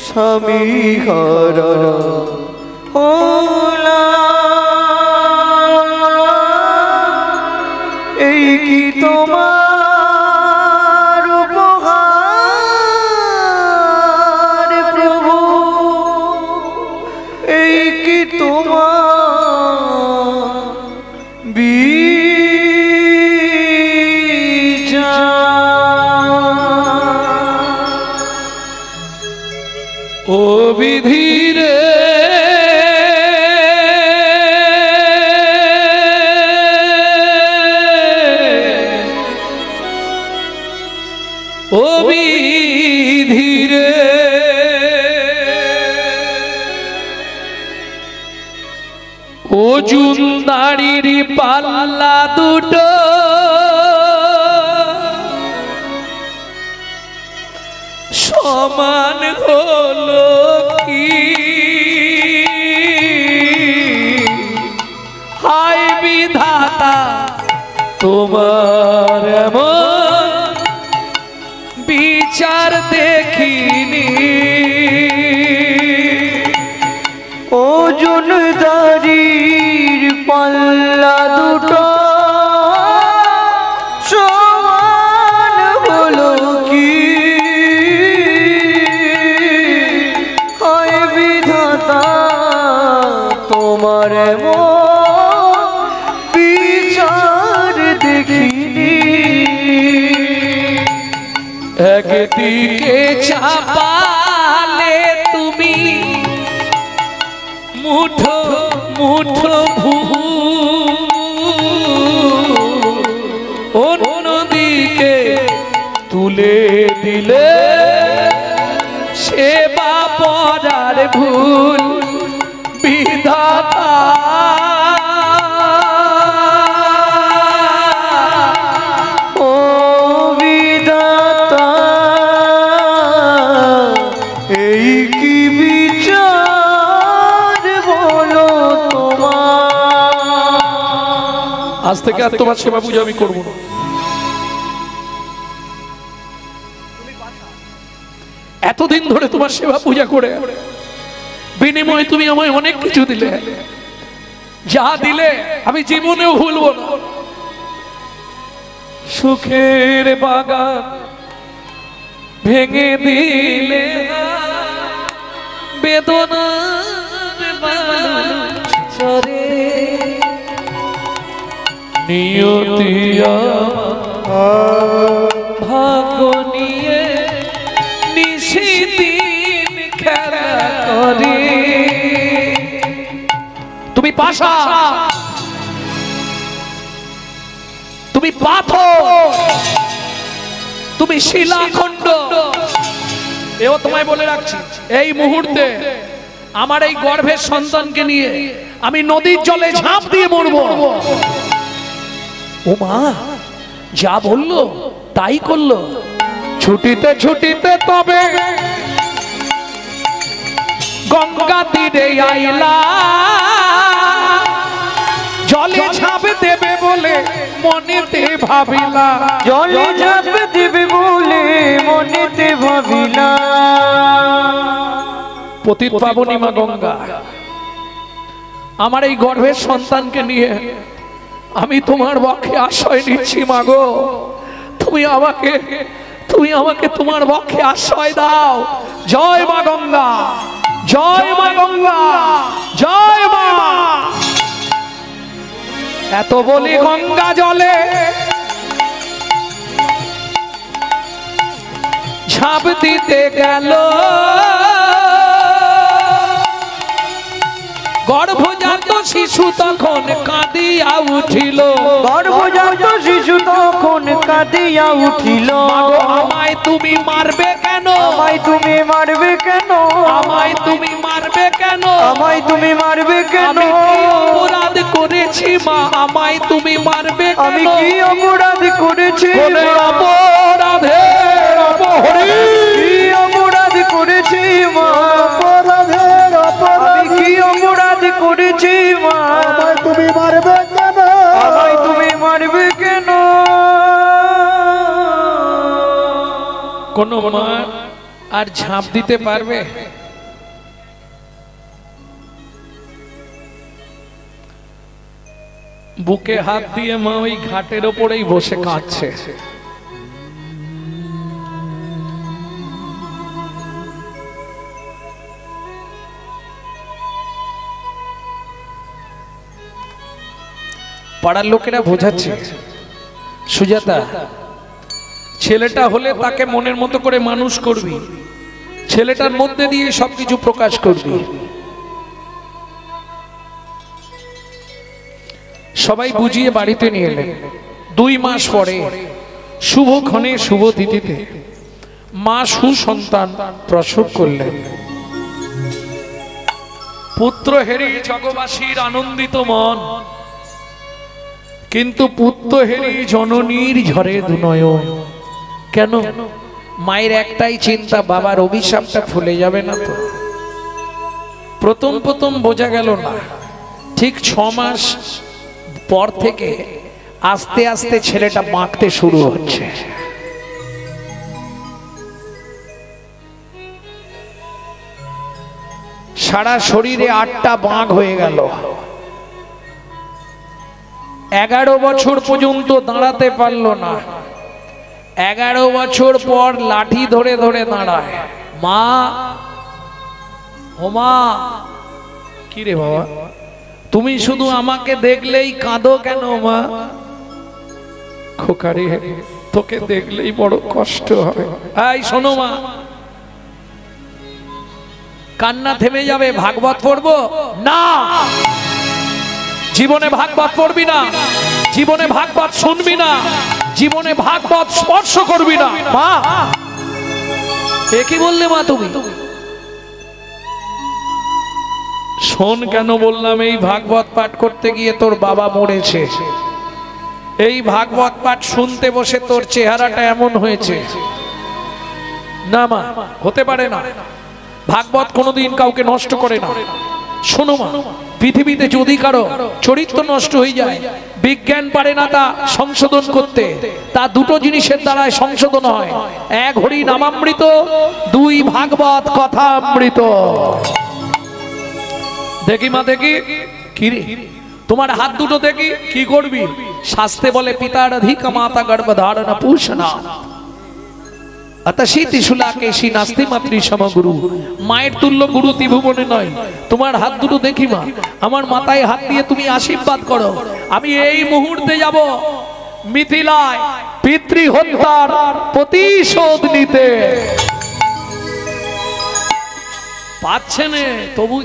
স্বামী হারা হলাম। এই কি তোমার উপহার প্রভু, এই কি তোমার বিচার। বিধিরে ও বিধিরে ওজন দাড়ির পাল্লা দুটো সমান হলো কি হায় বিধাতা তোমার এমন বিচার দেখিনি ওজন দাড়ির পাল্লা দুটো সমান হলো কি হায় বিধাতা তোমার এমন বিচার দেখিনি একদিকে চাপালে তুমি মুঠো মুঠো অন্যদিকে তুলে দিলে সেবা পরার ভুল বিধাতা ও বিধাতা এই কি বিচার বলো তোমার আজ থেকে আর তোমার সেবা পূজা আমি করবো না। এতদিন ধরে তোমার সেবা পূজা করে বিনিময়ে তুমি আমায় অনেক কিছু দিলে, যা দিলে আমি জীবনেও ভুলবো না। সুখের বাগান ভেঙে দিলে বেদনার চরে নিয়তিয়া ভাগ্য নিয়ে নিশিদিন খেলা করে। তুমি পাশা, তুমি পাথর, তুমি শিলাখণ্ড। এও তোমায় বলে রাখছি, এই মুহূর্তে আমার এই গর্ভের সন্তানকে নিয়ে আমি নদীর জলে ঝাঁপ দিয়ে মরবো। ও মা যা বললো তাই করলো। ছুটিতে ছুটিতে তবে গঙ্গা তীরে আইলা, জলে ঝাঁপ দেবে বলে মনেতে ভাবিলা। জলে ঝাঁপ দেবে বলে মনেতে ভাবিলা। পতিত পাবনী মা গঙ্গা, আমার এই গর্ভের সন্তানকে নিয়ে আমি তোমার বক্ষে আশ্রয় নিচ্ছি মা গো। তুমি আমাকে তোমার বক্ষে আশ্রয় দাও। জয় মা গঙ্গা, জয় মা গঙ্গা, জয় মা। এত বলি গঙ্গা জলে ঝাঁপ দিতে গেল, গর্ভজাত শিশু তখন কাঁদিয়া উঠিল। গর্ভজাত শিশু তখন কাঁদিয়া উঠিল। আমায় তুমি মারবে কেন? আমায় তুমি মারবে কেন? আমায় তুমি মারবে কেন? আমায় তুমি মারবে কেন? আমি কি অপরাধ করেছি মা? আমায় তুমি মারবে কেন? আমি কি অপরাধ করেছি? অপরাধের অপহরি কি অপরাধ করেছি মা? অপরাধের আমি কি অপরাধ করেছি মা? আমায় তুমি মারবে কেন? আমায় তুমি মারবে কেন? কোন মা আর ঝাঁপ দিতে পারবে? বুকে হাত দিয়ে মা ওই ঘাটের ওপরেই বসে কাঁদছে। পাড়ার লোকেরা বোঝাচ্ছে, সুজাতা ছেলেটা হলে তাকে মনের মতো করে মানুষ করবি, ছেলেটার মধ্যে দিয়ে সবকিছু প্রকাশ করবি। সবাই বুঝিয়ে বাড়িতে নিয়ে এলেন। 2 মাস পরে শুভক্ষণে শুভ তিথিতে মা সুসন্তান প্রসব করলেন। পুত্র হেরি জগবাসীর আনন্দিত মন, কিন্তু পুত্র হেরি জননীর ঝরে দুনয়ন। কেন? মায়ের একটাই চিন্তা, বাবার অভিশাপটা ভুলে যাবে না তো। প্রথম প্রথম বোঝা গেল না, ঠিক 6 মাস পর থেকে আস্তে আস্তে ছেলেটা বাঁকতে শুরু হচ্ছে। সারা শরীরে 8টা বাঁক হয়ে গেল। 11 বছর পর্যন্ত দাঁড়াতে পারল না। 11 বছর পর লাঠি ধরে ধরে দাঁড়ায়। মা, ও মা, কি রে বাবা, তুমি শুধু আমাকে দেখলেই কাঁদো কেন মা? খোকারে, তোকে দেখলেই বড় কষ্ট হয়। এই শোনো মা, কান্না থেমে যাবে, ভাগবত পড়বো না। জীবনে ভাগবত পড়বি না, জীবনে ভাগবত শুনবি না, জীবনে ভাগবত স্পর্শ করবি না। মা, এ কি বললে মা তুমি? শোন, কেন বললাম, এই ভাগবত পাঠ করতে গিয়ে তোর বাবা মরেছে। এই ভাগবত পাঠ শুনতে বসে তোর চেহারাটা এমন হয়েছে। না মা, হতে পারে না। ভাগবত কোনোদিন কাউকে নষ্ট করে না। শোনো মা, পৃথিবীতে যদি কারো চরিত্র নষ্ট হয়ে যায়, বিজ্ঞান পারে না তা সংশোধন করতে। তা 2টো জিনিসের দ্বারাই সংশোধন হয়। 1 হরি নামামৃত, 2 ভাগবত কথা অমৃত। দেখি মা, দেখি কি রে, তোমার হাত দুটো দেখি, কি করবি? শাস্ত্রে বলে পিতার অধিক মাতা গর্ভধারণ পুষনা অতসী ত্রিশুলাকেশী নাস্তি মাতৃ সমগুরু। মায়ের তুল্য গুরু ত্রিভুবনে নয়। তোমার হাত দুটো দেখি মা, আমার মাথায় হাত দিয়ে তুমি আশীর্বাদ করো। আমি এই মুহূর্তে যাব মিথিলায় পিতৃ হত্যার প্রতিশোধ নিতে। পাচ্ছে না তবু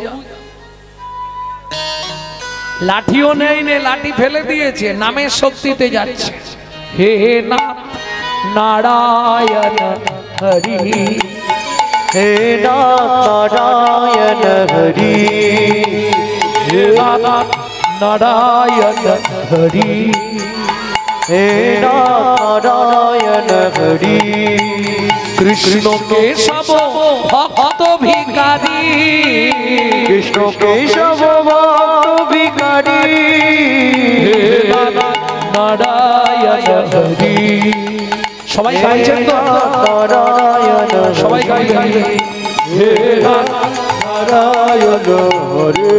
লাঠিও নেই নে, লাঠি ফেলে দিয়েছে, নামের শক্তিতে যাচ্ছে। হে নাথ নারায়ণ হরি, হে নারায়ণ হরি, হে নাথ নারায়ণ হরি, হে নারায়ণ হরি। কৃষ্ণ কেশব ভক্ত ভিখারি, কৃষ্ণ কেশব ভক্ত ভিখারি, হে নাথ নারায়ণ হরি। সবাই গাইছেন তো? নারায়ণ সবাই গাইছেন। হে নারায়ণ হরে।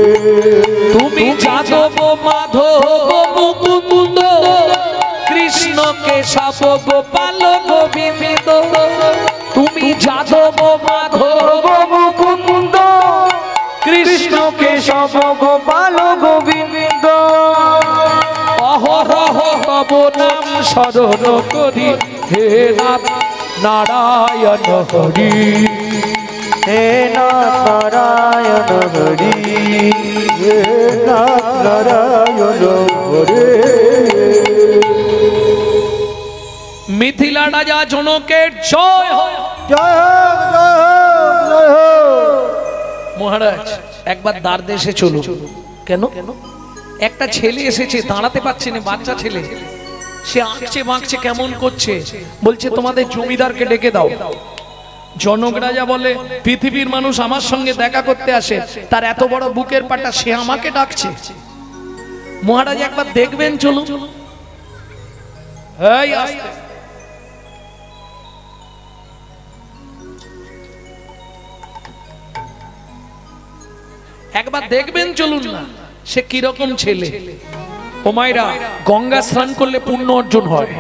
তুমি যাদব মাধব মুকুন্দ, কৃষ্ণ কেশব গোপাল গোবিন্দ। তুমি যাদব মাধব মুকুন্দ, কৃষ্ণ কেশব গোপাল গোবিন্দ। অহরহ তব নাম স্মরণ করি, হে নাথ নারায়ণ হরি, হে নারায়ণ হরি, হে নারায়ণ হরে। মিথিলা রাজা জনকের জয় হয়। জয় হোক, জয় হোক, জয় হোক। মহারাজ, একবার দ্বার দেশে চলুন। কেন? একটা ছেলে এসেছে, দাঁড়াতে পারছে না, বাচ্চা ছেলে। সে আঁকছে বাঁকছে, কেমন করছে। বলছে তোমাদের জমিদারকে ডেকে দাও। জনক রাজা বলে, পৃথিবীর মানুষ আমার সঙ্গে দেখা করতে আসে, তার এত বড় বুকের পাটা, সে আমাকে ডাকছে। মহারাজ একবার দেখবেন, চলুন। এই আস্তে। একবার দেখবেন, চলুন না, সে কিরকম ছেলে। ও মায়েরা, গঙ্গা স্নান করলে পুণ্য অর্জন হয়।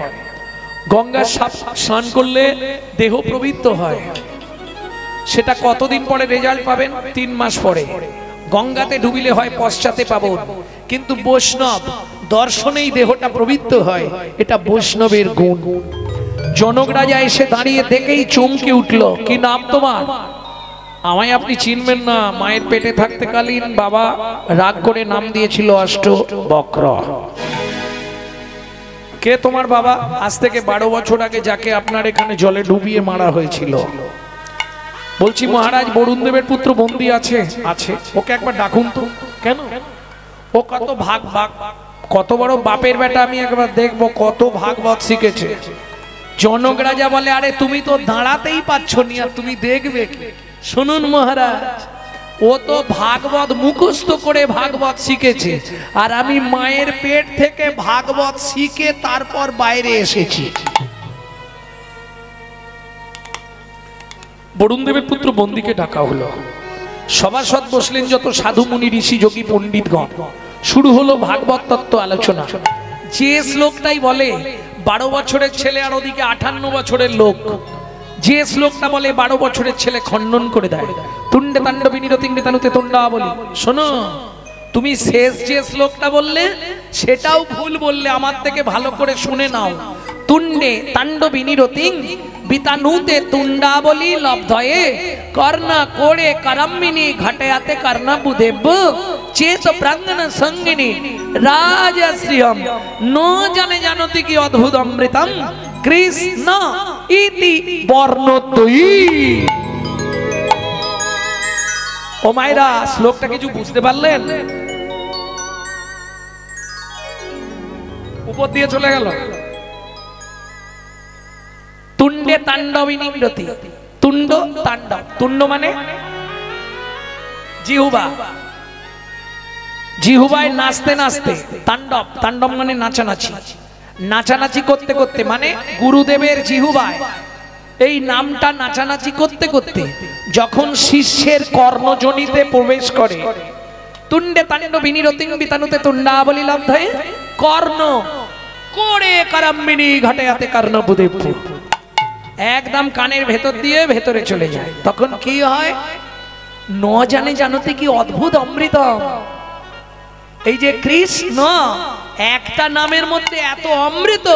গঙ্গা স্নান করলে দেহ পবিত্র হয়। সেটা কতদিন পরে রেজাল্ট পাবেন? 3 মাস পরে। গঙ্গাতে ডুবিলে হয় পশ্চাতে পাবন, কিন্তু বৈষ্ণব দর্শনেই দেহটা পবিত্র হয়। এটা বৈষ্ণবের গুণ। জনক রাজা এসে দাঁড়িয়ে দেখেই চমকে উঠল। কি নাম তোমার? আমায় আপনি চিনবেন না, মায়ের পেটে থাকতেকালীন বাবা রাগ করে নাম দিয়েছিল অষ্টবক্র। কে তোমার বাবা? আজ থেকে 12 বছর আগে যাকে আপনার এখানে জলে ডুবিয়ে মারা হয়েছিল। বলছি মহারাজ, বরুণ দেবের পুত্র বন্দী আছে? আছে। ওকে একবার ডাকুন তো। কেন? ও কত কত বড় বাপের বেটা, আমি একবার দেখবো কত ভাগবত শিখেছে। জনক রাজা বলে, আরে তুমি তো দাঁড়াতেই পাচ্ছ নি, আর তুমি দেখবে? শুনুন মহারাজ, ও তো ভাগবত মুখস্থ করে ভাগবত শিখেছে, আর আমি মায়ের পেট থেকে ভাগবত শিখে তারপর বাইরে এসেছি। বরুণ দেবের পুত্র বন্দীকে ডাকা হলো। সভাসদ বসলেন যত সাধু মুনি ঋষি যোগী পণ্ডিতগণ। শুরু হলো ভাগবত তত্ত্ব আলোচনা। যে শ্লোকটাই বলে 12 বছরের ছেলে আর ওদিকে 58 বছরের লোক, যে শ্লোকটা বলে 12 বছরের ছেলে খণ্ডন করে দেয়। তুণ্ডে তাণ্ডবিনী রতিঙ্গে তানুতে তুণ্ডা বলি। শোনো, তুমি শেষ যে শ্লোকটা বললে সেটাও ভুল বললে, আমার থেকে ভালো করে শুনে নাও। তুণ্ডে তাণ্ডবিনী রতিং বিতানুতে তুণ্ডাবলি লব্ধয়ে কর্ণা কোড়ে করম্মিনী ঘটয়াতে কর্ণা বুদেব চেত প্রাঙ্গণ সঙ্গিনী রাজশ্রিয়ম নো জানে জানতি কি অদ্ভুত অমৃতম কৃষ্ণ ইতি বর্ণদ্বয়ী। ও মায়েরা, শ্লোকটা কিছু বুঝতে পারলেন? উপর দিয়ে চলে গেল। তুণ্ডে তাণ্ডবিনী রতি। তুণ্ড তাণ্ডব। তুণ্ড মানে জিহুবা, জিহুবায় নাচতে নাচতে। তাণ্ডব, তাণ্ডব মানে নাচানাচি। নাচানাচি করতে করতে মানে গুরুদেবের জিহুবায় এই নামটা নাচানাচি করতে করতে যখন শিষ্যের কর্ণজনিতে প্রবেশ করে, তুণ্ডে তাণ্ডবিনী রতিং বিতানুতে তুণ্ডাবলি লব্ধয়ে কর্ণ কোড়ে করম্মিনী ঘটয়াতে কর্ণ বুদেব, একদম কানের ভেতর দিয়ে ভেতরে চলে যায়। তখন কি হয়? ন জানে জানতে কি অদ্ভুত অমৃতম। এই যে কৃষ্ণ, একটা নামের মধ্যে এত অমৃত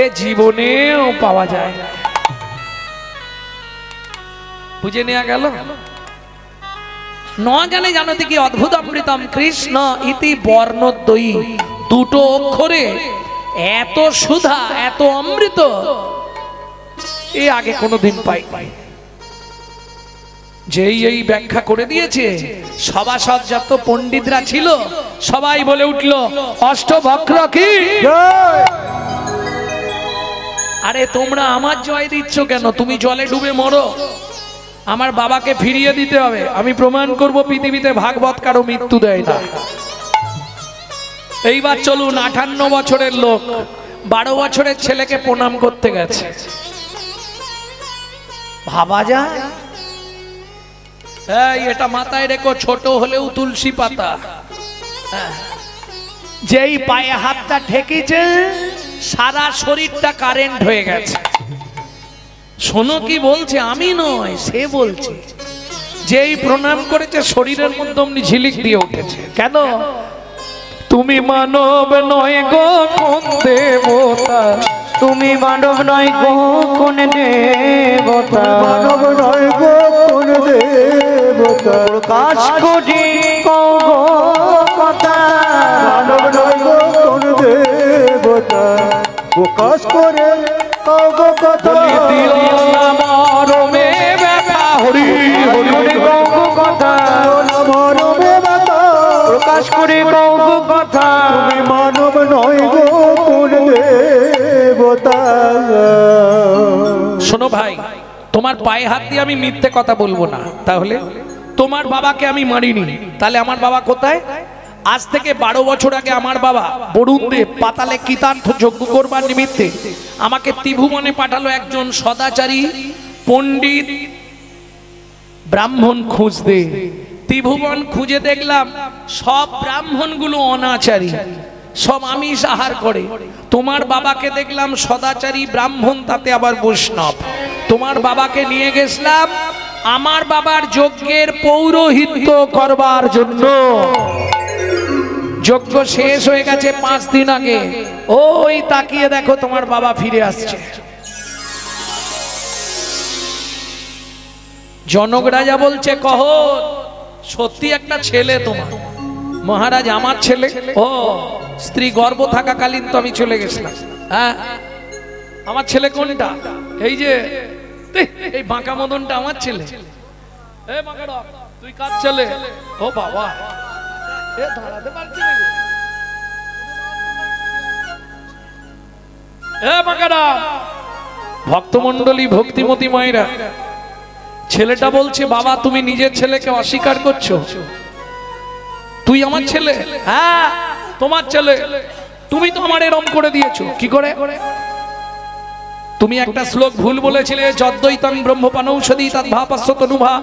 এ জীবনেও পাওয়া যায়। বুঝে নেওয়া গেল? ন জানে জানতে কি অদ্ভুত অমৃতম কৃষ্ণ ইতি বর্ণদ্বয়ী। দুটো অক্ষরে এত সুধা, এত অমৃত এ আগে কোনোদিন পাই। যেই এই ব্যাখ্যা করে দিয়েছে, সভাসদ যত পণ্ডিতরা ছিল সবাই বলে উঠল অষ্টবক্র কি জয়। আরে তোমরা আমার জয় দিচ্ছ কেন? তুমি জলে ডুবে মরো, আমার বাবাকে ফিরিয়ে দিতে হবে। আমি প্রমাণ করব পৃথিবীতে ভাগবত কারো মৃত্যু দেয় না। এইবার চলুন, 58 বছরের লোক 12 বছরের ছেলেকে প্রণাম করতে গেছে। ভাবা যায়? এটা মাথায় রেখো, ছোট হলেও তুলসী পাতা। যেই পায়ে হাতটা ঠেকেছে সারা শরীরটা কারেন্ট হয়ে গেছে। শোনো কি বলছে, আমি নয়, সে বলছে। যেই প্রণাম করেছে শরীরের মধ্যে অমনি ঝিলিক দিয়ে উঠেছে। কেন? তুমি মানব নয় গো কোন দেবতা, তুমি মানব নয় গো কোন দেবতা, মানব নয় গো কোন দেবতা, কাজ করি কও গো কথা, মানব নয় গো কোন দেবতা, প্রকাশ করে কও গো কথা। মরমে ব্যথা হরি হরি কও গো কথা, মরমে ব্যথা প্রকাশ করে কও গো কথা। তুমি মানব নয় গো কোন দেবতা। শোনো ভাই, তোমার পায়ে হাত দিয়ে আমি মিথ্যে কথা বলবো না। তাহলে তোমার বাবাকে আমি মারিনি, তাহলে আমার বাবা কোথায়? আজ থেকে 12 বছর আগে আমার বাবা বরুণ দেব পাতালে কীর্তান্ত যজ্ঞ করবার নিমিত্তে আমাকে ত্রিভুবনে পাঠালো একজন সদাচারী পণ্ডিত ব্রাহ্মণ খুঁজতে। ত্রিভুবন খুঁজে দেখলাম সব ব্রাহ্মণগুলো অনাচারী, সব আমিষ আহার করে। তোমার বাবাকে দেখলাম সদাচারী ব্রাহ্মণ, তাতে আবার বৈষ্ণব। তোমার বাবাকে নিয়ে গেছিলাম আমার বাবার যজ্ঞের পৌরোহিত্য করবার জন্য। যজ্ঞ শেষ হয়ে গেছে 5 দিন আগে। ওই তাকিয়ে দেখো তোমার বাবা ফিরে আসছে। জনক রাজা বলছে কহ সত্যি একটা ছেলে তোমার? মহারাজ আমার ছেলে? ও স্ত্রী গর্ভ থাকাকালীন তো আমি চলে গেছিলাম। হ্যাঁ আমার ছেলে কোনটা? এই যে এই বাঁকা মদনটা আমার ছেলে। এ বাঁকাটা তুই কার ছেলে? ও বাবা এ দাঁড়াতে পারছি না। এ বাঁকাটা ভক্তমণ্ডলী ভক্তিমতী মায়েরা, ছেলেটা বলছে বাবা তুমি নিজের ছেলেকে অস্বীকার করছো? তুই আমার ছেলে? হ্যাঁ তোমার ছেলে। তুমি তো আমার এরম করে দিয়েছো। কি করে? তুমি একটা শ্লোক ভুল বলেছিলে, যদ্দৈতং ব্রহ্মপানৌষধি তদ্ভাপস্য তনুভা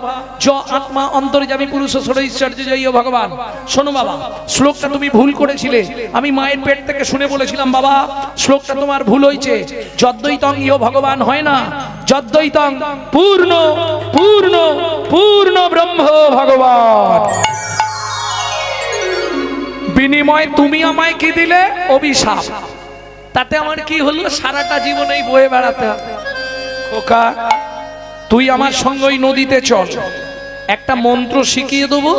য আত্মা অন্তর্যামী পুরুষ ষড়ৈশ্বর্য জয় ভগবান। শোনো বাবা, শ্লোকটা তুমি ভুল করেছিলে। আমি মায়ের পেট থেকে শুনে বলেছিলাম বাবা শ্লোকটা তোমার ভুল হয়েছে। যদ্দৈতং ইয় ভগবান হয় না, যদ্দৈতং পূর্ণ পূর্ণ পূর্ণ ব্রহ্ম ভগবান। বিনিময় তুমি আমায় কি দিলে? অভিশাপ। তাতে আমার কি হলো? সারাটা জীবন এই বয়ে বেড়াতে হবে। খোকা তুই আমার সঙ্গে ওই নদীতে চল, একটা মন্ত্র শিখিয়ে দেবো,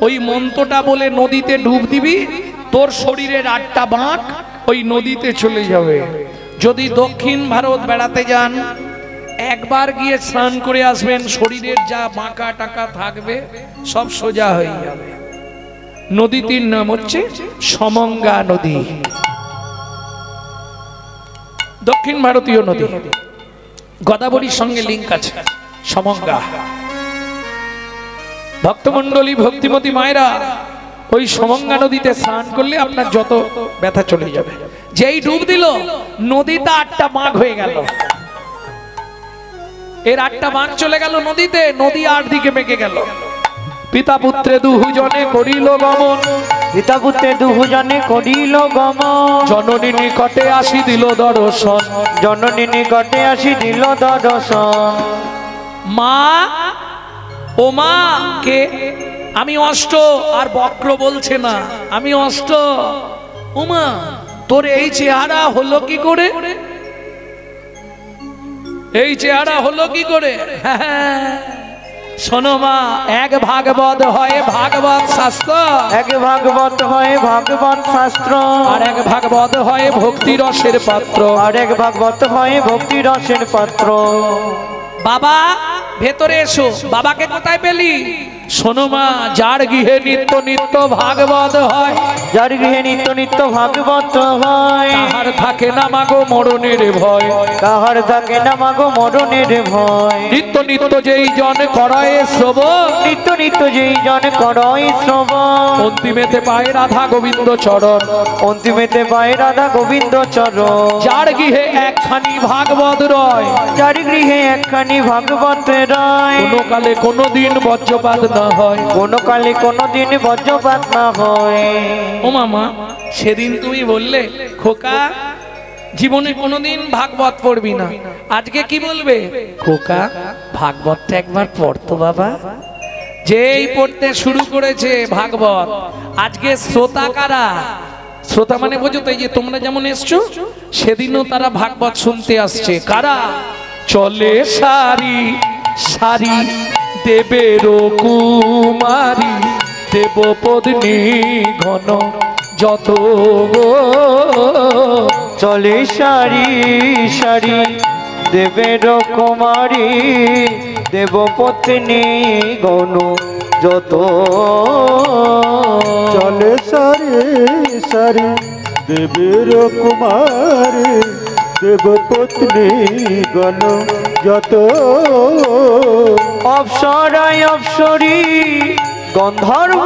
ওই মন্ত্রটা বলে নদীতে ডুব দিবি, তোর শরীরের 8টা বাঁক ওই নদীতে চলে যাবে। যদি দক্ষিণ ভারত বেড়াতে যান একবার গিয়ে স্নান করে আসবেন, শরীরের যা বাঁকা টাকা থাকবে সব সোজা হয়ে যাবে। নদীটির নাম হচ্ছে সমঙ্গা নদী, দক্ষিণ ভারতীয় নদী, গোদাবরীর সঙ্গে লিঙ্ক আছে সমঙ্গা। ভক্তমণ্ডলী ভক্তিমতী মায়েরা, ওই সমঙ্গা নদীতে স্নান করলে আপনার যত ব্যথা চলে যাবে। যেই ডুব দিল নদীতে 8টা বাঁক হয়ে গেল, এর 8টা বাঁক চলে গেল নদীতে, নদী 8 দিকে বেঁকে গেল। পিতা পুত্রে দুজনে করিল গমন, পিতা পুত্রে দুজনে করিল গমন, জননী নিকটে আসি দিল দর্শন, জননী নিকটে আসি দিল দর্শন। মা ও মা কে? আমি অষ্ট। আর বক্র বলছে না আমি অষ্ট। ও মা তোর এই চেহারা হলো কি করে? এই চেহারা হলো কি করে? শোনো মা, এক ভাগবত হয় ভাগবত শাস্ত্র, এক ভাগবত হয় ভাগবত শাস্ত্র, আর এক ভাগবত হয় ভক্তি রসের পাত্র, আর এক ভাগবত হয় ভক্তি রসের পাত্র। বাবা ভেতরে এসো। বাবাকে কোথায় পেলি? শোনো মা, যার গৃহে নিত্য নিত্য ভাগবত হয়, যার গৃহে নিত্য নিত্য ভাগবত হয়, তাহার থাকে না মাগো মরণের ভয়, তাহার থাকে না মাগো মরণের ভয়। নিত্য নিত্য যেই জন করায় শ্রবণ, নিত্য নিত্য যেই জন করয় শ্রবণ, অন্তিমেতে পায় রাধা গোবিন্দ চরণ, অন্তিমেতে পায় রাধা গোবিন্দ চরণ। যার গৃহে একখানি ভাগবত রয়, যার গৃহে একখানি ভাগবত রয়, কোনো কালে কোনো দিন বজ্রপাত না হয়, কোনো কালে কোনো দিন বজ্রপাত না হয়। ও মামা, সেদিন তুমি বললে খোকা জীবনে কোনোদিন ভাগবত পড়বি না, আজকে কি বলবে? খোকা ভাগবতটা একবার পড়তো বাবা। যেই পড়তে শুরু করেছে ভাগবত, আজকে শ্রোতা কারা? শ্রোতা মানে বোঝো তো, এই যে তোমরা যেমন এসছো সেদিনও তারা ভাগবত শুনতে আসছে। কারা? চলে সারি সারি দেবের কুমারী, দেবপত্নী ঘন যত গো, চলে সারি সারি দেবের কুমারী, দেবপত্নী গণ যত। চলে সারি সারি দেবের কুমারী, দেবপত্নী গণ যত। অপ্সরায় অপ্সরী গন্ধর্ব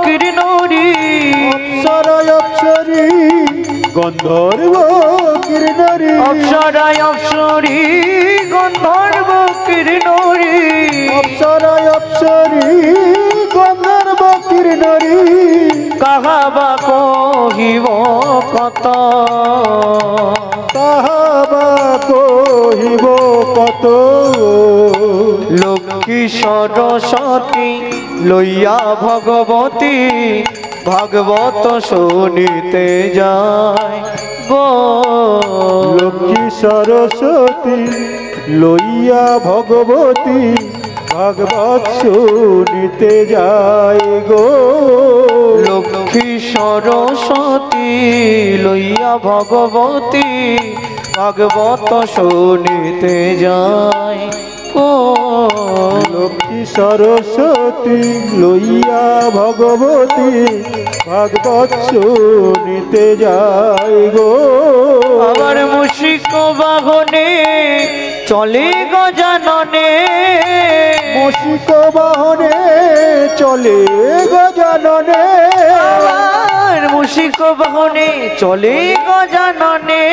কিরণরী, অপ্সরায় অপ্সরী গন্ধর্ব কিরণরী, অপ্সরায় অপ্সরী গন্ধর্ব কিরণরী, অপ্সরায় অপ্সরী গন্ধর্ব কিরণরী। কাহাবা কহিব কত, কাহাবা কহিব কত। লক্ষ্মী সরস্বতী লইয়া ভগবতী, ভাগবত শুনিতে যায় গো। লক্ষ্মী সরস্বতী লইয়া ভগবতী, ভাগবত শুনিতে যাই গো। লক্ষ্মী সরস্বতী লইয়া ভগবতী ভাগবত শুনিতে যায় গো। লক্ষ্মী সরস্বতী লইয়া ভগবতী ভাগবত শুনিতে যাই গো। আবার মুশিক বাহনে চলে গজাননে, মুশিক বাহনে চলে গজাননে। আবার মুশিক বাহনে চলে গজাননে,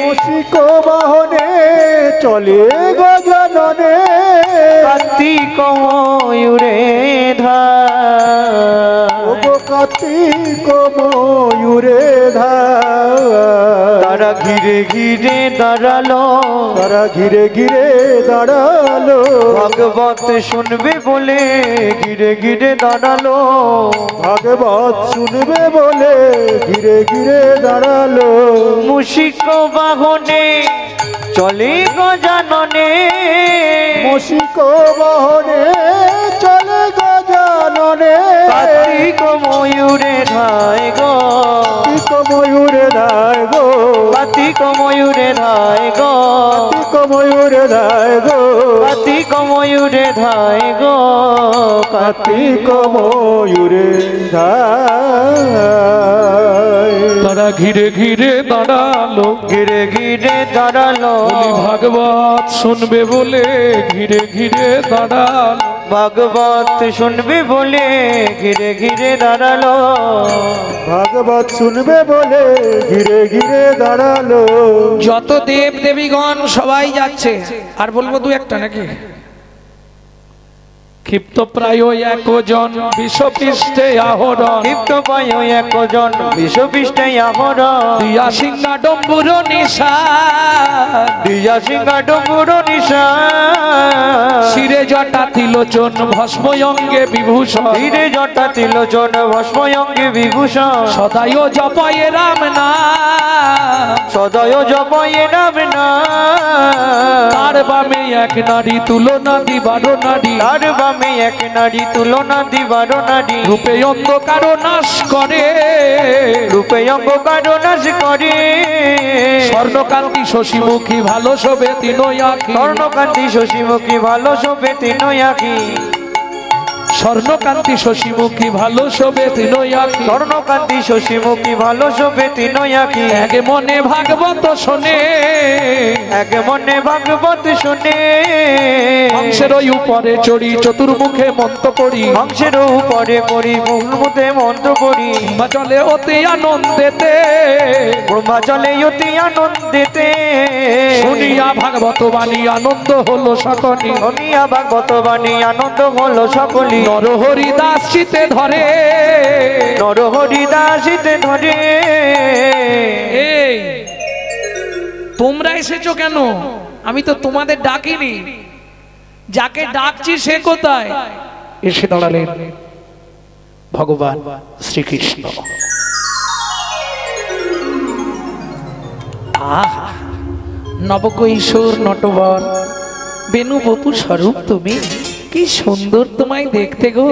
মুশিক বাহনে চলে গজাননে। কার্তিক ময়ূরে ধার, ওগো কার্তিক ময়ূরে ধার। তারা ঘিরে ঘিরে দাঁড়ালো, তারা ঘিরে ঘিরে দাঁড়ালো। ভাগবত শুনবে বলে ঘিরে ঘিরে দাঁড়ালো। ভাগবত শুনবে বলে ঘিরে ঘিরে দাঁড়ালো। মুশিক বাহনে চলে গজাননে, মুশিক বাহনে চলে গজাননে। কার্তিক ময়ূরে ধায় গো, কার্তিক ময়ূরে ধায় গো। কার্তিক ময়ূরে ধায় গো, কার্তিক ময়ূরে ধায় গো। কার্তিক ময়ূরে ধায় গো। কার্তিক ময়ূরে ধায়। তারা ঘিরে ঘিরে দাঁড়ালো, ঘিরে ঘিরে দাঁড়ালো। বলি ভাগবত শুনবে বলে ঘিরে ঘিরে দাঁড়ালো। ভাগবত শুনবে বলে ঘিরে ঘিরে দাঁড়ালো। ভাগবত শুনবে বলে ঘিরে ঘিরে দাঁড়ালো। যত দেব দেবীগণ সবাই যাচ্ছে, আর বলবো দু একটা নাকি। ক্ষিপ্ত প্রায় একজন বিষপৃষ্ঠে আহরণ, ক্ষিপ্ত পায় একজন বিশ্বপৃষ্ঠে আহরণ। দিয়া সিংহা ডম্বুর নিশা, দিয়া সিংহা ডম্বুর নিশা। শিরে জটা তিলোচন ভস্ম অঙ্গে বিভূষণ, ধীরে জটা তিলোচন ভস্ম অঙ্গে বিভূষণ। সদায় জপয়ে রাম নাম, সদয় জপয়ে নাম না। তার বামে এক নারী তুলনা দিবার নারী, তার বামে এক নারী তুলনা দিবার নারী। রূপে অন্ধকার নাশ করে, রূপে অঙ্গকার নাশ করে। স্বর্ণকান্তি শশীমুখী ভালো শোভে তিনই আঁখি, স্বর্ণকান্তি শশীমুখী ভালো শোভে তিনই আঁখি। স্বর্ণকান্তি শশীমুখী ভালো শোভে তিনই আঁখি। স্বর্ণকান্তি শশীমুখী ভালো শোভে তিনই আঁখি। এক মনে ভাগবত শোনে, এক মনে ভাগবত শুনে। হংসের ওই উপরে চড়ি চতুর্মুখে মন্ত্র পড়ি, হংসের উপরে পড়ি মুখে মন্ত্র পড়ি। চলে অতি আনন্দেতে, ব্রহ্মাচলে অতি আনন্দেতে। শুনিয়া ভাগবত বাণী আনন্দ হলো সকলি, শুনিয়া ভাগবত বাণী আনন্দ হলো সকলি। নরহরি দাস চিতে ধরে, নরহরি দাসিতে ধরে। এই তোমরা এসেছো কেন? আমি তো তোমাদের ডাকিনি, যাকে ডাকছি সে কোথায়? এসে দাঁড়ালেন ভগবান শ্রীকৃষ্ণ। আহা, নবকৈশোর নটবর বেনু বপু স্বরূপ তুমি, কি সুন্দর তোমায় দেখতে গো।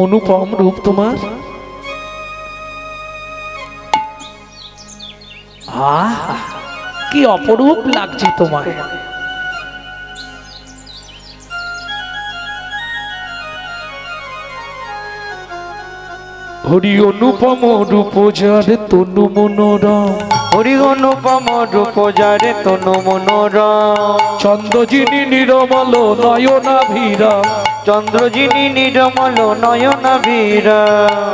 অনুপম রূপ তোমার। আহা, কি অপরূপ লাগছে তোমায়। হরি অনুপম রূপ যার তনু মনোরম, হরি অনুপম রূপ যারে তনু মনোরম। চন্দ্রজিনী নিরমল নয়নাভিরা, চন্দ্রজিনী নিরমল নয়নাভিরা।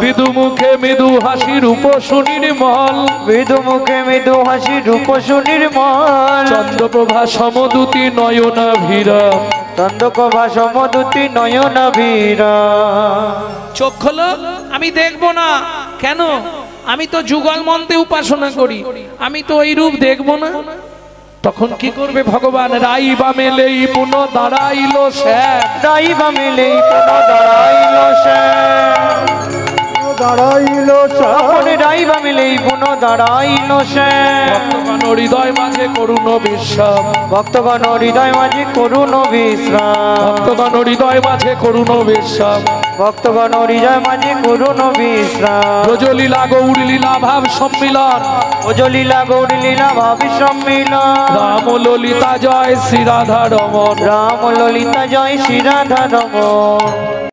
মৃদু মুখে মৃদু হাসি রূপ সুনির্মল, মৃদু মুখে মৃদু হাসি রূপ সুনির্মল। চন্দ্রপ্রভা সমদূতি নয়নাভিরা। চন্দ্রপ্রভা সমদূতি নয়নাভিরা। চোখ খোলো, আমি দেখবো না। কেন? আমি তো যুগল মন্ত্রে উপাসনা করি, আমি তো ওই রূপ দেখবো না। তখন কি করবে ভগবান? রাই বা মেলেই পুনঃ দাঁড়াইল শ্যাম, রাই বা মেলেই পুনঃ দাঁড়াইল শ্যাম। দাঁড়াইল মিলিল তখন রাইবা মিলেই পুন দাঁড়াইল সে ভক্তগণ হৃদয় মাঝে করুণ বিশ্রাম, ভক্তগণ হৃদয় মাঝে করুণ বিশ্রাম ভক্তগণ হৃদয় মাঝে করুণ বিশ্রাম, ভক্তগণ হৃদয় মাঝে করুণ বিশ্রাম ব্রজলীলা গৌরলীলা ভাব সম্মিলন, ওজলীলা গৌরলীলা ভাবি সম্মিলন রাম ললিতা জয় শ্রী রাধা রমন। রাম ললিতা জয় শ্রী রাধা রমন।